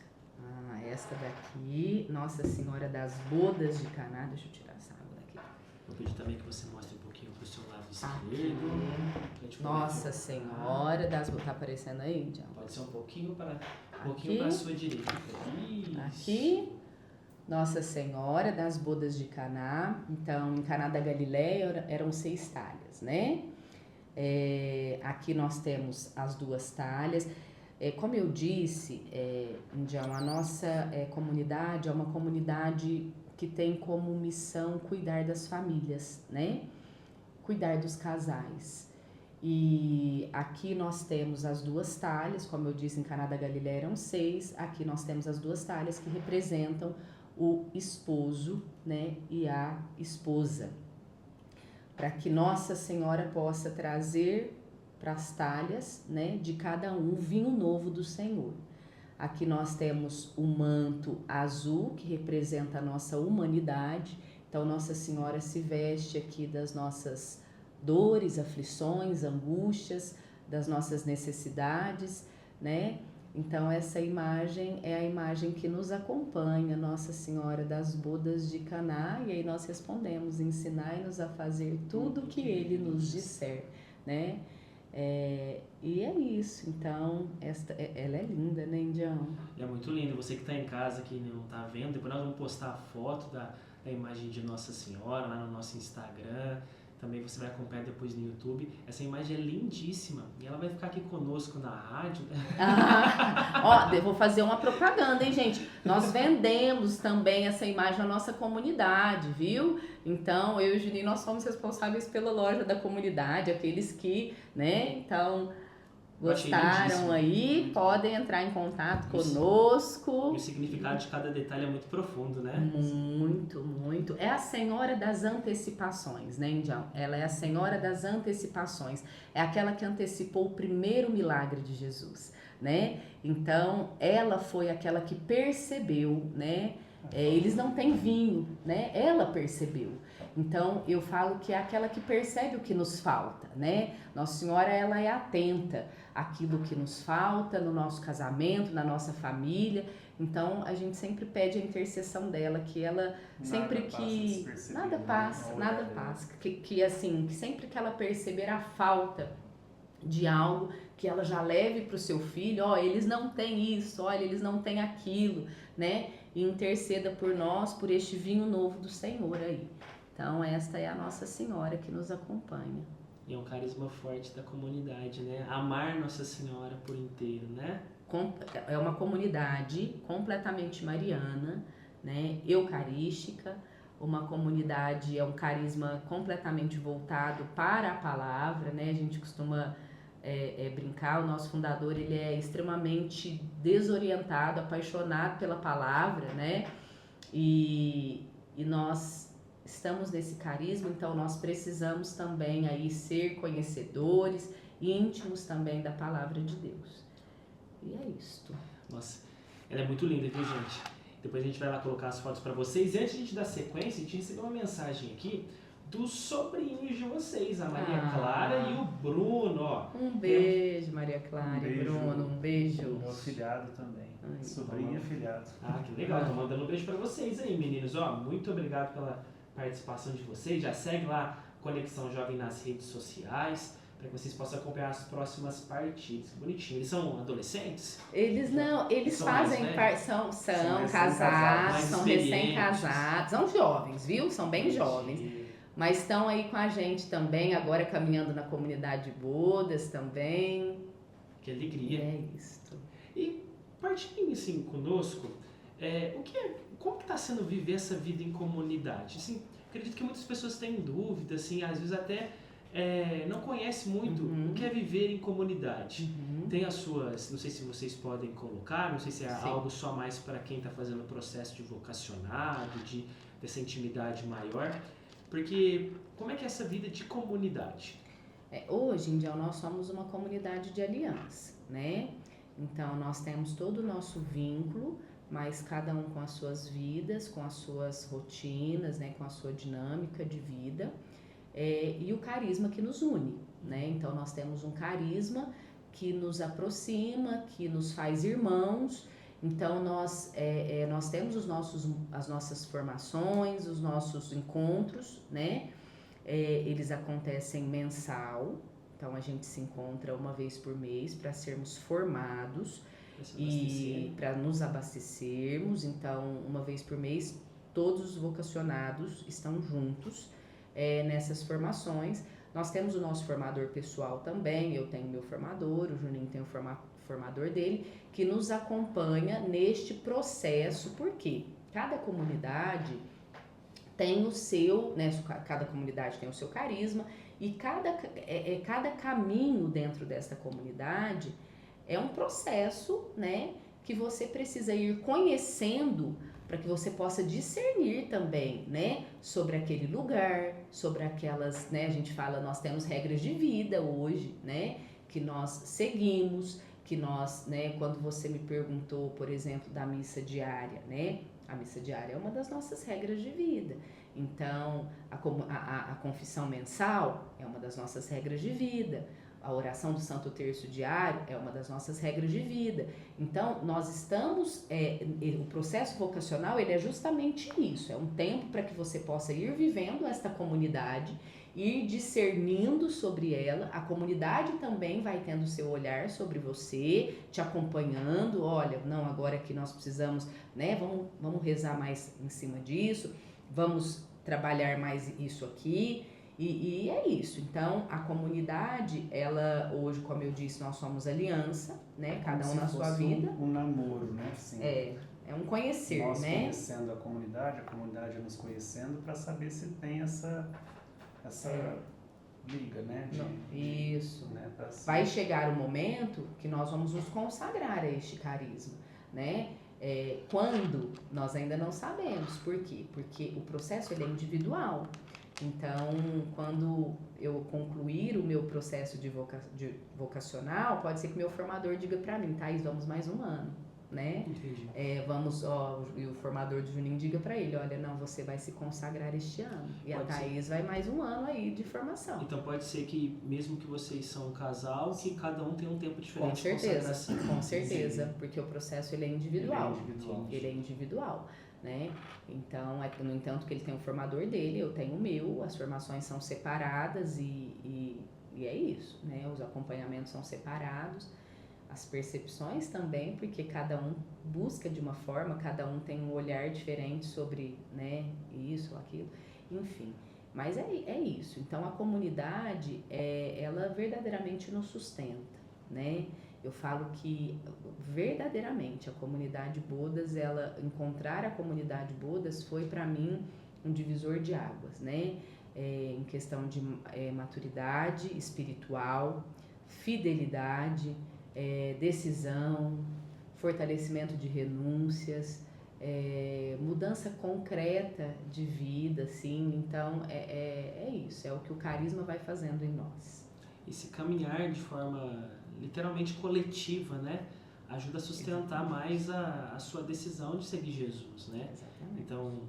Esta daqui, Nossa Senhora das Bodas de Caná. Deixa eu tirar essa água daqui. Vou pedir também que você mostre um pouquinho para o seu lado esquerdo. Nossa Senhora das Bodas. Tá aparecendo aí, Dião? Pode ser um pouquinho para a sua direita. Isso. Aqui. Nossa Senhora das Bodas de Caná. Então, em Caná da Galileia eram 6 talhas, né? Aqui nós temos as 2 talhas. Como eu disse, Indião, a nossa comunidade é uma comunidade que tem como missão cuidar das famílias, né? Cuidar dos casais. E aqui nós temos as 2 talhas, como eu disse, em Caná da Galileia eram 6. Aqui nós temos as 2 talhas que representam o esposo, né, e a esposa, para que Nossa Senhora possa trazer para as talhas, né, de cada um vinho novo do Senhor. Aqui nós temos o manto azul, que representa a nossa humanidade. Então Nossa Senhora se veste aqui das nossas dores, aflições, angústias, das nossas necessidades, né? Então essa imagem é a imagem que nos acompanha, Nossa Senhora das Bodas de Caná, e aí nós respondemos: ensinai-nos a fazer tudo o que Ele nos disser, né? E é isso. Então ela é linda, né, Indião? É muito linda. Você que está em casa, que não está vendo, depois nós vamos postar a foto da imagem de Nossa Senhora lá no nosso Instagram. também você vai acompanhar depois no YouTube. Essa imagem é lindíssima e ela vai ficar aqui conosco na rádio. Ó, eu vou fazer uma propaganda, hein, gente? Nós vendemos também essa imagem na nossa comunidade, viu? Então, eu e o Juninho, nós somos responsáveis pela loja da comunidade, aqueles que, né, então... gostaram aí, podem entrar em contato conosco. E o significado de cada detalhe é muito profundo, né? Muito, muito. É a Senhora das Antecipações, né, Indião? Ela é a Senhora das Antecipações. É aquela que antecipou o primeiro milagre de Jesus, né? Então, ela foi aquela que percebeu, né? Eles não têm vinho, né? Ela percebeu. Então, eu falo que é aquela que percebe o que nos falta, né? Nossa Senhora, ela é atenta àquilo que nos falta no nosso casamento, na nossa família. Então, a gente sempre pede a intercessão dela, que ela sempre que... Nada passa. Que assim, que sempre que ela perceber a falta de algo, que ela já leve para o seu filho, ó, eles não têm isso, olha, eles não têm aquilo, né? E interceda por nós, por este vinho novo do Senhor aí. Então, esta é a Nossa Senhora que nos acompanha. E é um carisma forte da comunidade, né? Amar Nossa Senhora por inteiro, né? É uma comunidade completamente mariana, né? Eucarística, uma comunidade, é um carisma completamente voltado para a palavra, né? A gente costuma brincar, o nosso fundador, ele é extremamente desorientado, apaixonado pela palavra, né? E nós estamos nesse carisma, então nós precisamos também aí ser conhecedores, íntimos também da palavra de Deus. E é isto. Nossa, ela é muito linda, viu, gente? Depois a gente vai lá colocar as fotos pra vocês. E antes de a gente dar sequência, a gente recebeu uma mensagem aqui dos sobrinhos de vocês, a Maria Clara e o Bruno, ó. Um beijo, Maria Clara e Bruno, um beijo. Meu filhado também. Ai, Sobrinho e afilhado. Ah, que legal. Tô mandando um beijo pra vocês aí, meninos. Ó, muito obrigado pela participação de vocês. Já segue lá Conexão Jovem nas redes sociais, para que vocês possam acompanhar as próximas partidas. Bonitinho. Eles são adolescentes? Eles não, eles São fazem parte, são casados, mais são experientes. recém-casados, são jovens, viu? São bem jovens. E Mas estão aí com a gente também, agora caminhando na comunidade Bodas também. que E alegria. é isso. E partilhem assim conosco, como que está sendo viver essa vida em comunidade? Assim, acredito que muitas pessoas têm dúvida, assim, às vezes até não conhecem muito o que é viver em comunidade. Tem as suas, não sei se vocês podem colocar, não sei se é Sim. algo só mais para quem está fazendo o processo de vocacionado, dessa intimidade maior, porque como é que é essa vida de comunidade? Hoje em dia nós somos uma comunidade de aliança, né? Então nós temos todo o nosso vínculo, mas cada um com as suas vidas, com as suas rotinas, né? Com a sua dinâmica de vida. E o carisma que nos une, né? Então nós temos um carisma que nos aproxima, que nos faz irmãos. Então nós temos as nossas formações, os nossos encontros, né? Eles acontecem mensal, então a gente se encontra uma vez por mês para sermos formados e para nos abastecermos. Então, uma vez por mês, todos os vocacionados estão juntos nessas formações. Nós temos o nosso formador pessoal também, eu tenho meu formador, o Juninho tem o formador dele, que nos acompanha neste processo, porque cada comunidade tem o seu, né, cada comunidade tem o seu carisma, e cada caminho dentro desta comunidade é um processo, né, que você precisa ir conhecendo para que você possa discernir também, né, sobre aquele lugar, sobre aquelas, né, a gente fala, nós temos regras de vida hoje, né, que nós seguimos, que nós, né, quando você me perguntou, por exemplo, da missa diária, né, a missa diária é uma das nossas regras de vida. Então, a confissão mensal é uma das nossas regras de vida. A oração do Santo Terço diário é uma das nossas regras de vida. Então, nós estamos... o processo vocacional, ele é justamente isso. É um tempo para que você possa ir vivendo esta comunidade, ir discernindo sobre ela. A comunidade também vai tendo seu olhar sobre você, te acompanhando. Olha, não, agora que nós precisamos, né? Vamos rezar mais em cima disso. Vamos trabalhar mais isso aqui. E é isso. Então, a comunidade, ela hoje, como eu disse, nós somos aliança, né? Cada um Como na se sua fosse vida. um namoro, né? Assim, É um conhecer, nós né? conhecendo a comunidade nos conhecendo para saber se tem essa liga, né? Isso. Né? Vai chegar o momento que nós vamos nos consagrar a este carisma, né? Quando nós ainda não sabemos. Por quê? Porque o processo ele é individual. Então, quando eu concluir o meu processo de vocacional, pode ser que meu formador diga para mim, Thaís, vamos mais um ano, né? Entendi. E o formador de Juninho diga para ele, olha, não, você vai se consagrar este ano. E Pode a Thaís vai mais um ano aí de formação. Então pode ser que, mesmo que vocês são um casal, que cada um tem um tempo diferente Com de certeza, consagração. com certeza, porque o processo ele é individual. Ele é individual. Ele é individual, né? Então, no entanto que ele tem o formador dele, eu tenho o meu, as formações são separadas e é isso, né? Os acompanhamentos são separados, as percepções também, porque cada um busca de uma forma, cada um tem um olhar diferente sobre, né, isso, aquilo, enfim. Mas é isso. Então, a comunidade, ela verdadeiramente nos sustenta, né? Eu falo que verdadeiramente a comunidade Bodas, encontrar a comunidade Bodas foi para mim um divisor de águas, né? Em questão de maturidade espiritual, fidelidade, decisão, fortalecimento de renúncias, mudança concreta de vida, assim. Então é isso, é o que o carisma vai fazendo em nós. Esse caminhar de forma literalmente coletiva, né? Ajuda a sustentar mais a sua decisão de seguir Jesus, né? Exatamente. Então,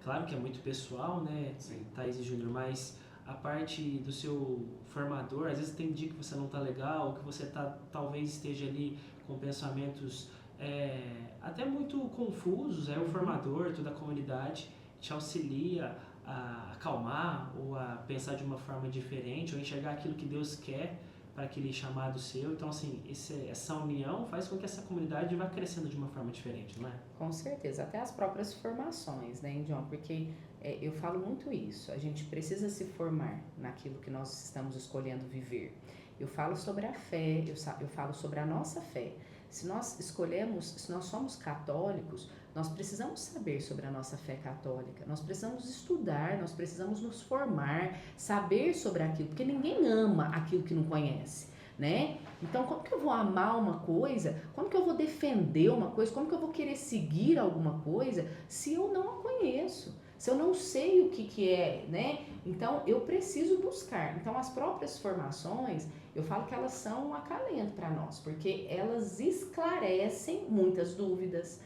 claro que é muito pessoal, né, Thaís e Júnior, mas a parte do seu formador, às vezes tem dia que você não tá legal, que você talvez esteja ali com pensamentos até muito confusos, o formador, toda a comunidade te auxilia a acalmar ou a pensar de uma forma diferente ou enxergar aquilo que Deus quer para aquele chamado seu. Então, assim, essa união faz com que essa comunidade vá crescendo de uma forma diferente, não é? Com certeza, até as próprias formações, né, John? Porque eu falo muito isso, a gente precisa se formar naquilo que nós estamos escolhendo viver. Eu falo sobre a fé, eu falo sobre a nossa fé. Se nós somos católicos, nós precisamos saber sobre a nossa fé católica, nós precisamos estudar, nós precisamos nos formar, saber sobre aquilo, porque ninguém ama aquilo que não conhece, né? Então, como que eu vou amar uma coisa, como que eu vou defender uma coisa, como que eu vou querer seguir alguma coisa se eu não a conheço, se eu não sei o que é, né? Então, eu preciso buscar. Então, as próprias formações, eu falo que elas são um acalento para nós, porque elas esclarecem muitas dúvidas,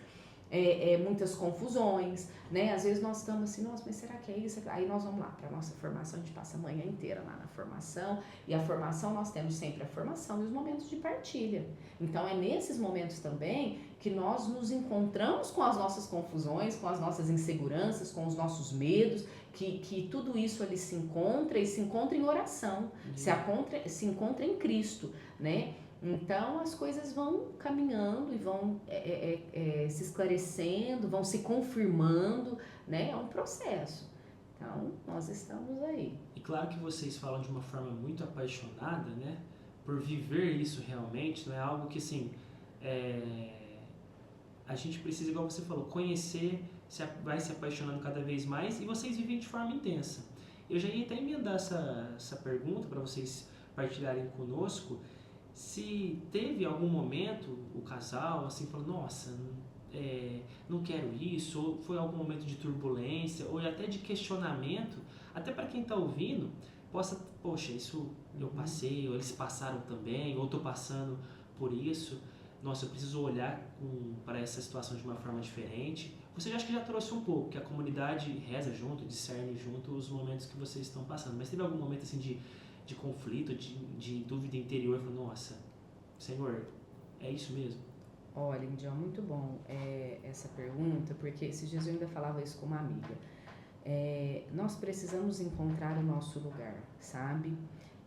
muitas confusões, né? Às vezes nós estamos assim, nossa, mas será que é isso? Aí nós vamos lá para a nossa formação, a gente passa a manhã inteira lá na formação, e a formação, nós temos sempre a formação e os momentos de partilha. Então, é nesses momentos também que nós nos encontramos com as nossas confusões, com as nossas inseguranças, com os nossos medos, que tudo isso ali se encontra em oração, se encontra em Cristo, né? Então, as coisas vão caminhando e vão se esclarecendo, vão se confirmando, né? É um processo. Então, nós estamos aí. E claro que vocês falam de uma forma muito apaixonada, né? Por viver isso realmente, não é algo que, assim, a gente precisa, igual você falou, conhecer, vai se apaixonando cada vez mais e vocês vivem de forma intensa. Eu já ia até emendar essa pergunta para vocês partilharem conosco, se teve algum momento o casal assim falou, nossa, não quero isso, ou foi algum momento de turbulência ou até de questionamento, até para quem está ouvindo possa, poxa, isso eu passei, ou eles passaram também, ou estou passando por isso, nossa, eu preciso olhar para essa situação de uma forma diferente. Você acha que já trouxe um pouco, que a comunidade reza junto, discerne junto os momentos que vocês estão passando, mas teve algum momento assim de conflito, de dúvida interior, falando, nossa, Senhor, é isso mesmo? Olha, Indião, muito bom essa pergunta, porque esses dias eu ainda falava isso com uma amiga. Nós precisamos encontrar o nosso lugar, sabe?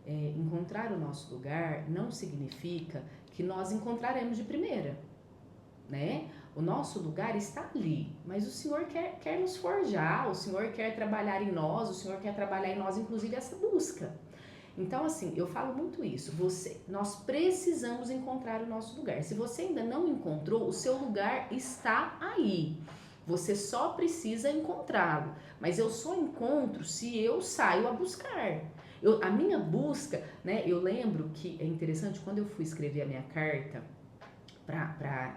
Encontrar o nosso lugar não significa que nós encontraremos de primeira, né? O nosso lugar está ali, mas o Senhor quer nos forjar, o Senhor quer trabalhar em nós, o Senhor quer trabalhar em nós, inclusive, essa busca. Então, assim, eu falo muito isso. Nós precisamos encontrar o nosso lugar. Se você ainda não encontrou, o seu lugar está aí. Você só precisa encontrá-lo. Mas eu só encontro se eu saio a buscar. A minha busca, né? Eu lembro que é interessante, quando eu fui escrever a minha carta para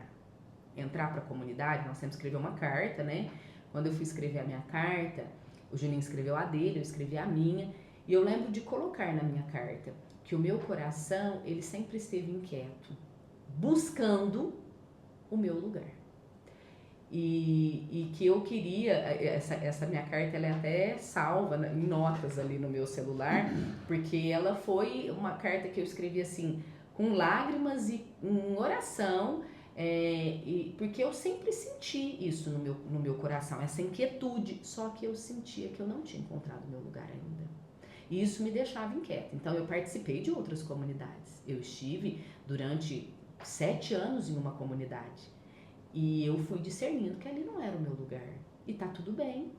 entrar para a comunidade, nós temos que escrever uma carta, né? Quando eu fui escrever a minha carta, o Juninho escreveu a dele, eu escrevi a minha. E eu lembro de colocar na minha carta que o meu coração, ele sempre esteve inquieto, buscando o meu lugar. E que eu queria, essa minha carta, ela é até salva em notas ali no meu celular, porque ela foi uma carta que eu escrevi assim, com lágrimas e em oração, porque eu sempre senti isso no meu coração, essa inquietude, só que eu sentia que eu não tinha encontrado o meu lugar ainda. E isso me deixava inquieta. Então, eu participei de outras comunidades. Eu estive durante 7 anos em uma comunidade. E eu fui discernindo que ali não era o meu lugar. E tá tudo bem.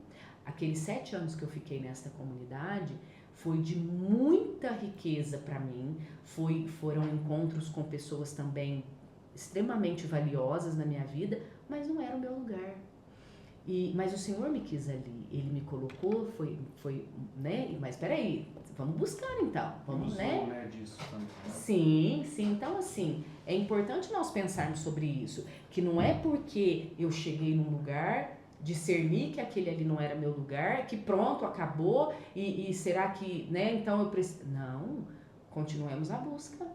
Aqueles 7 anos que eu fiquei nessa comunidade foi de muita riqueza para mim. Foram encontros com pessoas também extremamente valiosas na minha vida, mas não era o meu lugar. Mas o Senhor me quis ali, Ele me colocou, foi, né? Mas peraí, vamos buscar então, vamos, né? Disso também, né? Sim, então assim, é importante nós pensarmos sobre isso, que não é porque eu cheguei num lugar, discerni que aquele ali não era meu lugar, que pronto, acabou, e será que, né? Então eu preciso... Não, continuemos a busca.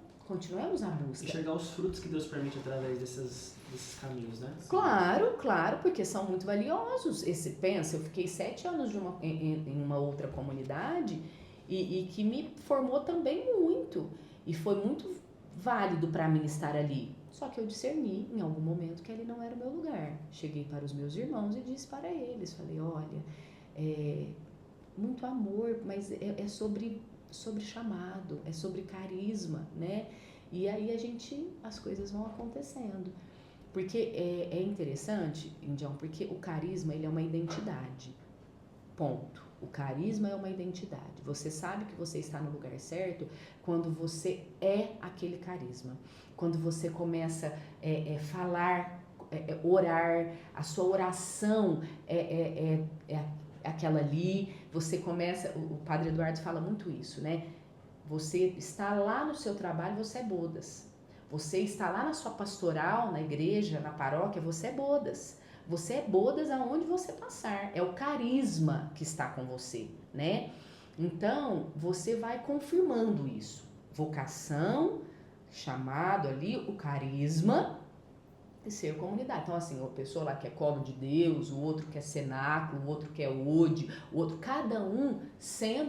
Enxergar os frutos que Deus permite através desses caminhos, né? Claro, porque são muito valiosos. Pensa, eu fiquei 7 anos em uma outra comunidade e que me formou também muito. E foi muito válido para mim estar ali. Só que eu discerni em algum momento que ali não era o meu lugar. Cheguei para os meus irmãos e disse para eles, falei, olha, muito amor, mas é sobre chamado, é sobre carisma, né? E aí as coisas vão acontecendo. Porque é interessante, Indião, porque o carisma, ele é uma identidade, ponto. O carisma é uma identidade. Você sabe que você está no lugar certo quando você é aquele carisma. Quando você começa a falar, orar, a sua oração é aquela ali, você começa, o Padre Eduardo fala muito isso, né? Você está lá no seu trabalho, você é bodas. Você está lá na sua pastoral, na igreja, na paróquia, você é bodas. Você é bodas aonde você passar. É o carisma que está com você, né? Então, você vai confirmando isso. Vocação, chamado ali, o carisma e ser comunidade. Então, assim, a pessoa lá que é colo de Deus, o outro que é cenáculo, o outro que é ode, o outro, cada um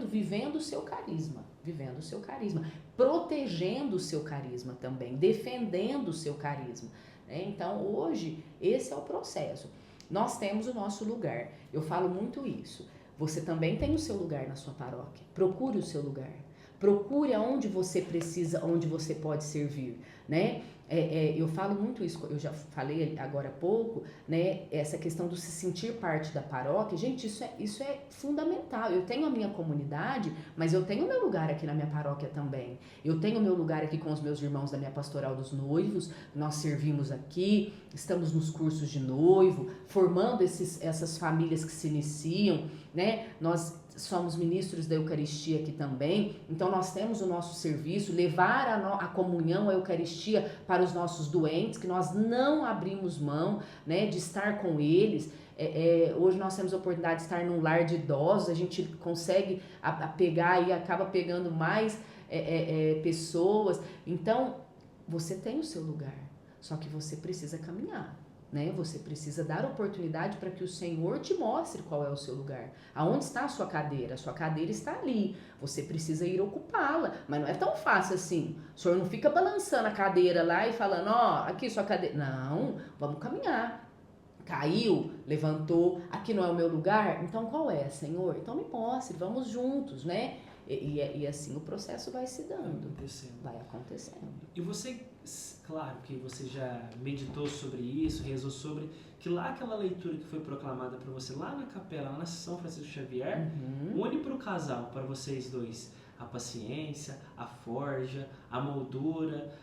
vivendo o seu carisma, protegendo o seu carisma também, defendendo o seu carisma, né? Então, hoje, esse é o processo. Nós temos o nosso lugar. Eu falo muito isso. Você também tem o seu lugar na sua paróquia. Procure o seu lugar. Procure aonde você precisa, onde você pode servir, né? Eu falo muito isso, eu já falei agora há pouco, né? Essa questão do se sentir parte da paróquia. Gente, isso é fundamental. Eu tenho a minha comunidade, mas eu tenho o meu lugar aqui na minha paróquia também. Eu tenho o meu lugar aqui com os meus irmãos da minha pastoral dos noivos. Nós servimos aqui, estamos nos cursos de noivo, formando essas famílias que se iniciam, né? Nós somos ministros da Eucaristia aqui também, então nós temos o nosso serviço, levar a comunhão, a Eucaristia para os nossos doentes, que nós não abrimos mão, né, de estar com eles. Hoje nós temos a oportunidade de estar num lar de idosos, a gente consegue pegar e acaba pegando mais pessoas. Então, você tem o seu lugar, só que você precisa caminhar. Né? Você precisa dar oportunidade para que o Senhor te mostre qual é o seu lugar. Aonde está a sua cadeira? A sua cadeira está ali. Você precisa ir ocupá-la. Mas não é tão fácil assim. O Senhor não fica balançando a cadeira lá e falando, aqui sua cadeira. Não, vamos caminhar. Caiu, levantou, aqui não é o meu lugar? Então qual é, Senhor? Então me mostre, vamos juntos, né? E assim o processo vai se dando, Acontecendo. vai acontecendo. E você, claro que você já meditou sobre isso, rezou sobre, que lá aquela leitura que foi proclamada para você, lá na capela, lá na São Francisco Xavier, une para o casal, para vocês dois, a paciência, a forja, a moldura,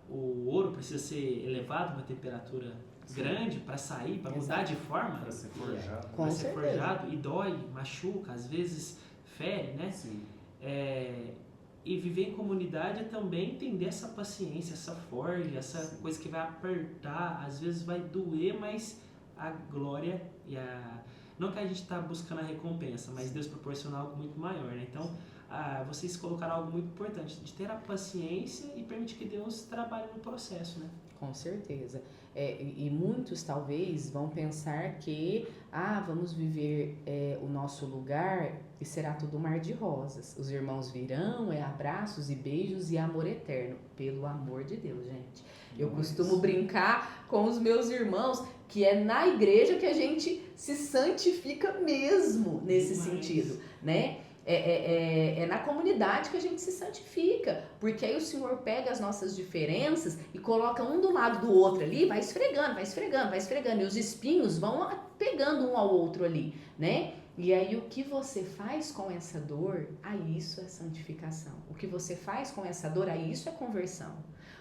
o ouro precisa ser elevado a uma temperatura grande para sair, para mudar de forma. Para ser forjado. Para ser forjado, e dói, machuca, às vezes fere, né? Sim. E viver em comunidade é também entender essa paciência, essa forja, essa Sim. coisa que vai apertar, às vezes vai doer, mas a glória e não que a gente está buscando a recompensa, mas Deus proporciona algo muito maior, né? Então, vocês colocaram algo muito importante, de ter a paciência e permitir que Deus trabalhe no processo, né? Com certeza. E muitos talvez vão pensar que vamos viver o nosso lugar e será tudo mar de rosas. Os irmãos virão, abraços e beijos e amor eterno. Pelo amor de Deus, gente. Eu costumo brincar com os meus irmãos que é na igreja que a gente se santifica mesmo nesse sentido, né? É na comunidade que a gente se santifica, porque aí o Senhor pega as nossas diferenças e coloca um do lado do outro ali, vai esfregando, vai esfregando, vai esfregando, e os espinhos vão pegando um ao outro ali, né? E aí o que você faz com essa dor, isso é santificação. O que você faz com essa dor, isso é conversão.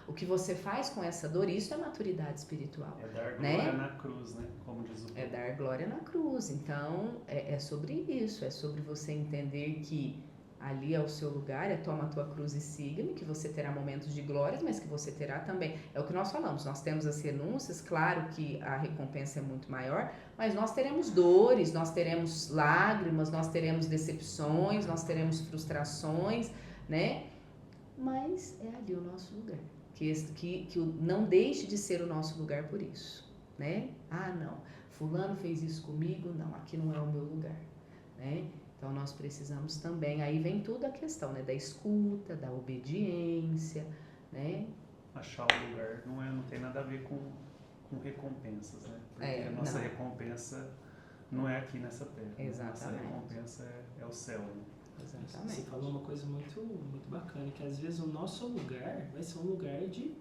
O que você faz com essa dor, isso é maturidade espiritual. É dar glória, né? na cruz, né? Como diz o povo. É dar glória na cruz. Então, é sobre isso. É sobre você entender que ali é o seu lugar, toma a tua cruz e siga-me, que você terá momentos de glórias, mas que você terá também. É o que nós falamos, nós temos as renúncias, claro que a recompensa é muito maior, mas nós teremos dores, nós teremos lágrimas, nós teremos decepções, nós teremos frustrações, né? Mas é ali o nosso lugar. Que não deixe de ser o nosso lugar por isso, né? Não, fulano fez isso comigo, não, aqui não é o meu lugar, né? Então nós precisamos também, aí vem tudo a questão, né? Da escuta, da obediência, né? Achar o lugar não tem nada a ver com recompensas, né? Porque a nossa recompensa não é aqui nessa terra. Exatamente. A nossa recompensa é o céu, né? Exatamente. Você falou uma coisa muito, muito bacana, que às vezes o nosso lugar vai ser um lugar de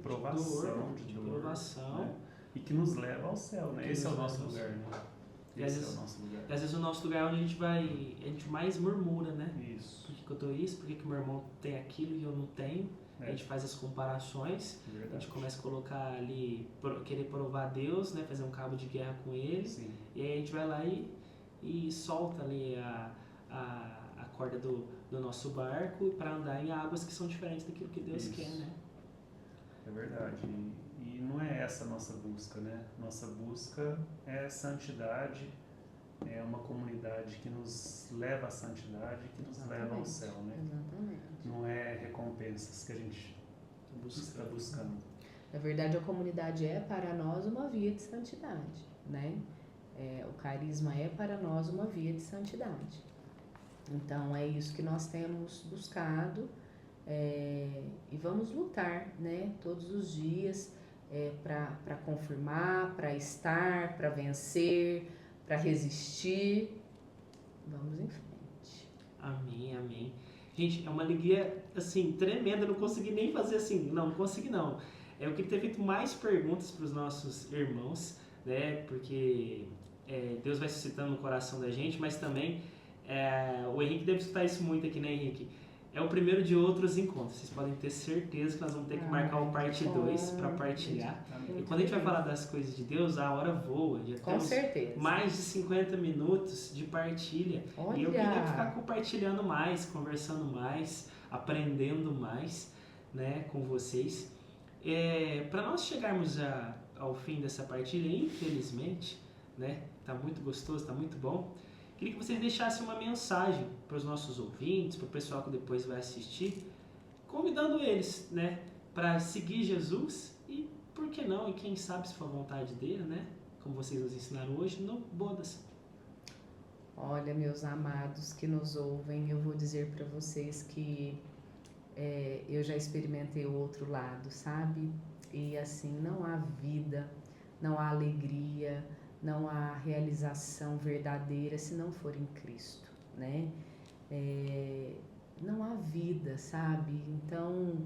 provação, de provação. Né? E que nos leva ao céu, né? Esse é o nosso lugar, né? Esse é o nosso lugar. E às vezes o nosso lugar é onde a gente mais murmura, né? Isso. Por que eu tô isso? Por que meu irmão tem aquilo e eu não tenho? A gente faz as comparações, Verdade. a gente começa a colocar ali, querer provar Deus, né? Fazer um cabo de guerra com ele. Sim. E aí a gente vai lá e solta ali a corda do nosso barco para andar em águas que são diferentes daquilo que Deus quer, né? É verdade. E não é essa a nossa busca, né? Nossa busca é santidade, é uma comunidade que nos leva à santidade, que nos leva ao céu, né? Exatamente. Não é recompensas que a gente está buscando. Na verdade, a comunidade é para nós uma via de santidade, né? O carisma é para nós uma via de santidade. Então, é isso que nós temos buscado e vamos lutar, né? Todos os dias para confirmar, para estar, para vencer, para resistir. Vamos em frente. Amém, amém. Gente, é uma alegria, assim, tremenda. Eu não consegui nem fazer assim. Não consegui, não. Eu queria ter feito mais perguntas para os nossos irmãos, né? Porque Deus vai suscitando no coração da gente, mas também o Henrique deve escutar isso muito aqui, né, Henrique? É o primeiro de outros encontros. Vocês podem ter certeza que nós vamos ter que marcar o parte 2 para partilhar. E quando a gente vai falar das coisas de Deus, a hora voa. Já Com temos certeza. mais de 50 minutos de partilha. Olha. E eu queria ficar compartilhando mais, conversando mais, aprendendo mais, né, com vocês. Para nós chegarmos ao fim dessa partilha, infelizmente, né, tá muito gostoso, tá muito bom. Queria que vocês deixassem uma mensagem para os nossos ouvintes, para o pessoal que depois vai assistir, convidando eles, né, para seguir Jesus e, por que não, e quem sabe se for a vontade dele, né, como vocês nos ensinaram hoje, no bodas. Olha, meus amados que nos ouvem, eu vou dizer para vocês que eu já experimentei o outro lado, sabe? E assim, não há vida, não há alegria, não há realização verdadeira se não for em Cristo, né? não há vida, sabe? Então,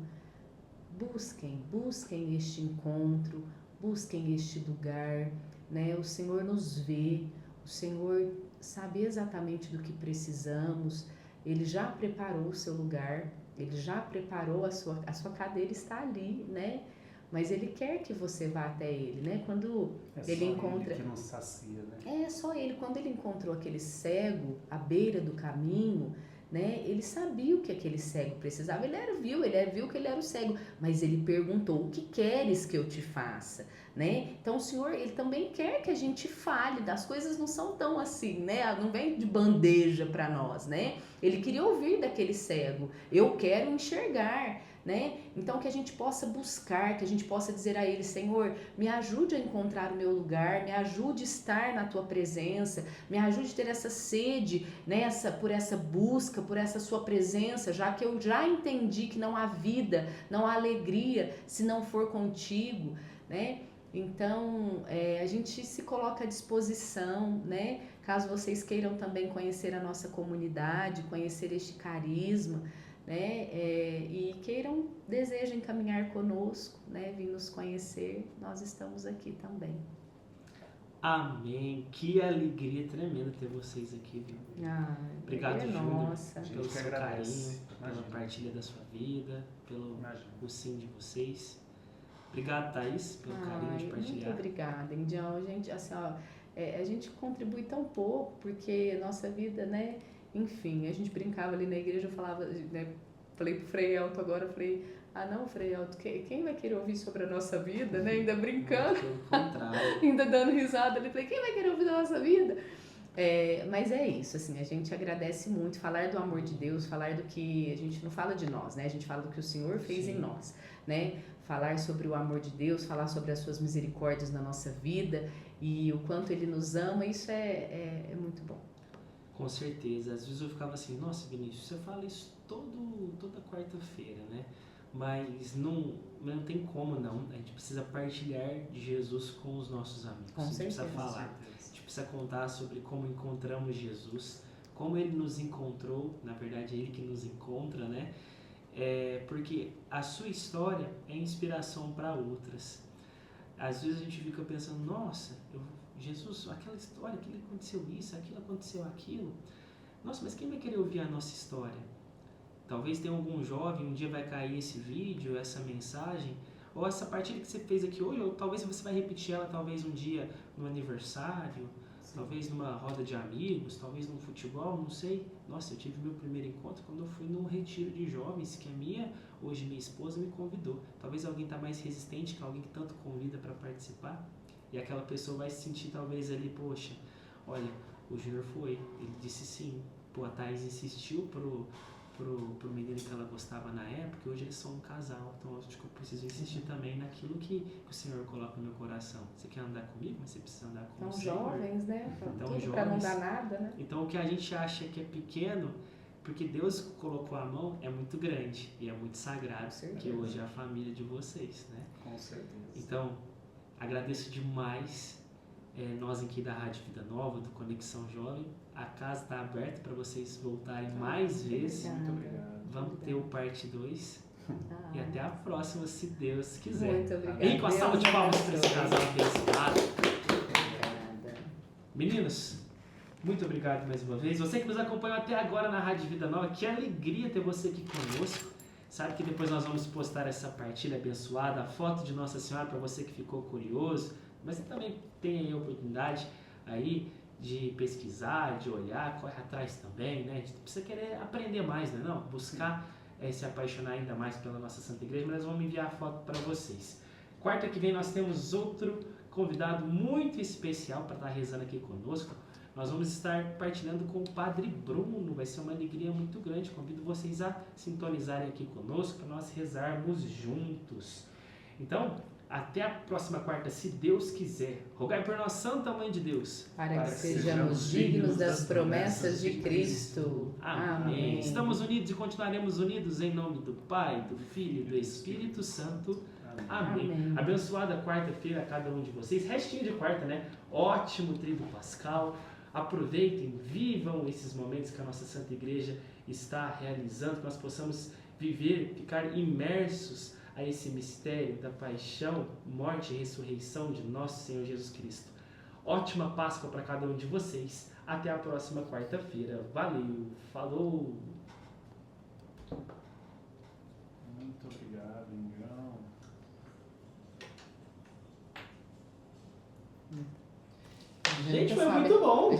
busquem este encontro, busquem este lugar, né? O Senhor nos vê, o Senhor sabe exatamente do que precisamos, Ele já preparou o seu lugar, Ele já preparou a sua cadeira está ali, né? Mas Ele quer que você vá até Ele, né? Quando Ele encontra... Ele que nos sacia, né? É só Ele. Quando Ele encontrou aquele cego à beira do caminho, né? Ele sabia o que aquele cego precisava. Ele viu que ele era o cego, mas ele perguntou: o que queres que eu te faça? Né? Então o Senhor, Ele também quer que a gente fale, das coisas não são tão assim, né? Não vem de bandeja para nós, né? Ele queria ouvir daquele cego: eu quero enxergar, né? Então que a gente possa buscar, que a gente possa dizer a Ele: Senhor, me ajude a encontrar o meu lugar, me ajude a estar na Tua presença, me ajude a ter essa sede, né? Por essa busca, por essa Sua presença, já que eu já entendi que não há vida, não há alegria se não for contigo, né? Então, a gente se coloca à disposição, né? Caso vocês queiram também conhecer a nossa comunidade, conhecer este carisma, né? E desejem caminhar conosco, né? Vir nos conhecer, nós estamos aqui também. Amém. Que alegria tremenda ter vocês aqui, viu? Obrigado, Júnior, nossa. pelo seu carinho, pela partilha da sua vida, pelo sim de vocês. Obrigado, Thaís, pelo carinho de partilhar. Muito obrigada, Indião. Gente, assim, ó, a gente contribui tão pouco, porque nossa vida, né? Enfim, a gente brincava ali na igreja, eu falava, né? Falei pro Frei Elton agora, falei: não, Frei Elton, quem vai querer ouvir sobre a nossa vida, né? Ainda brincando, ainda dando risada ali, falei: quem vai querer ouvir da nossa vida? Mas é isso, assim, a gente agradece muito, falar do amor de Deus, falar do que, a gente não fala de nós, né? A gente fala do que o Senhor fez em nós, né? Falar sobre o amor de Deus, falar sobre as suas misericórdias na nossa vida e o quanto Ele nos ama, isso é muito bom. Com certeza. Às vezes eu ficava assim: nossa, Vinícius, você fala isso toda quarta-feira, né? Mas não tem como não. A gente precisa partilhar de Jesus com os nossos amigos. Com certeza. A gente precisa falar. A gente precisa contar sobre como encontramos Jesus, como Ele nos encontrou, na verdade é Ele que nos encontra, né? Porque a sua história é inspiração para outras. Às vezes a gente fica pensando: nossa, Jesus, aquela história, aquilo aconteceu isso, aquilo aconteceu aquilo. Nossa, mas quem vai querer ouvir a nossa história? Talvez tenha algum jovem, um dia vai cair esse vídeo, essa mensagem, ou essa partilha que você fez aqui hoje, ou talvez você vai repetir ela talvez um dia no aniversário, talvez numa roda de amigos, talvez num futebol, não sei. Nossa, eu tive meu primeiro encontro quando eu fui num retiro de jovens que hoje minha esposa me convidou. Talvez alguém está mais resistente que alguém que tanto convida para participar, e aquela pessoa vai se sentir talvez ali: poxa, olha, o Júnior foi, ele disse sim. Pô, a Thaís insistiu pro menino que ela gostava na época, e hoje eles são um casal. Então eu acho que eu preciso insistir também naquilo que o Senhor coloca no meu coração. Você quer andar comigo, mas você precisa andar com o Senhor. Então jovens, né? Então, tudo para não dar nada, né? Então o que a gente acha que é pequeno, porque Deus colocou a mão, é muito grande e é muito sagrado, que hoje é a família de vocês, né? Com certeza. Então, agradeço demais nós aqui da Rádio Vida Nova, do Conexão Jovem. A casa está aberta para vocês voltarem mais vezes. Obrigada. Muito obrigado. Vamos ter o parte 2. E até a próxima, se Deus quiser. Muito obrigada. E com a salva de palmas para esse casal abençoado. Obrigada. Meninos, muito obrigado mais uma vez. Você que nos acompanhou até agora na Rádio Vida Nova, que alegria ter você aqui conosco. Sabe que depois nós vamos postar essa partilha abençoada, a foto de Nossa Senhora para você que ficou curioso. Mas você também tem aí a oportunidade aí de pesquisar, de olhar, corre atrás também, né? A gente precisa querer aprender mais, né? Não, buscar se apaixonar ainda mais pela nossa Santa Igreja, mas nós vamos enviar a foto para vocês. Quarta que vem nós temos outro convidado muito especial para estar rezando aqui conosco. Nós vamos estar partilhando com o Padre Bruno, vai ser uma alegria muito grande. Convido vocês a sintonizarem aqui conosco para nós rezarmos juntos. Então, até a próxima quarta, se Deus quiser. Rogai por nós, Santa Mãe de Deus, para que sejamos dignos das promessas de Cristo. Amém. Estamos unidos e continuaremos unidos em nome do Pai, do Filho e do Espírito Santo. Amém. Abençoada quarta-feira a cada um de vocês. Restinho de quarta, né? Ótimo trido pascal. Aproveitem, vivam esses momentos que a nossa Santa Igreja está realizando, que nós possamos viver, ficar imersos a esse mistério da paixão, morte e ressurreição de nosso Senhor Jesus Cristo. Ótima Páscoa para cada um de vocês. Até a próxima quarta-feira. Valeu, falou! Muito obrigado, Ingão. Gente, foi muito bom!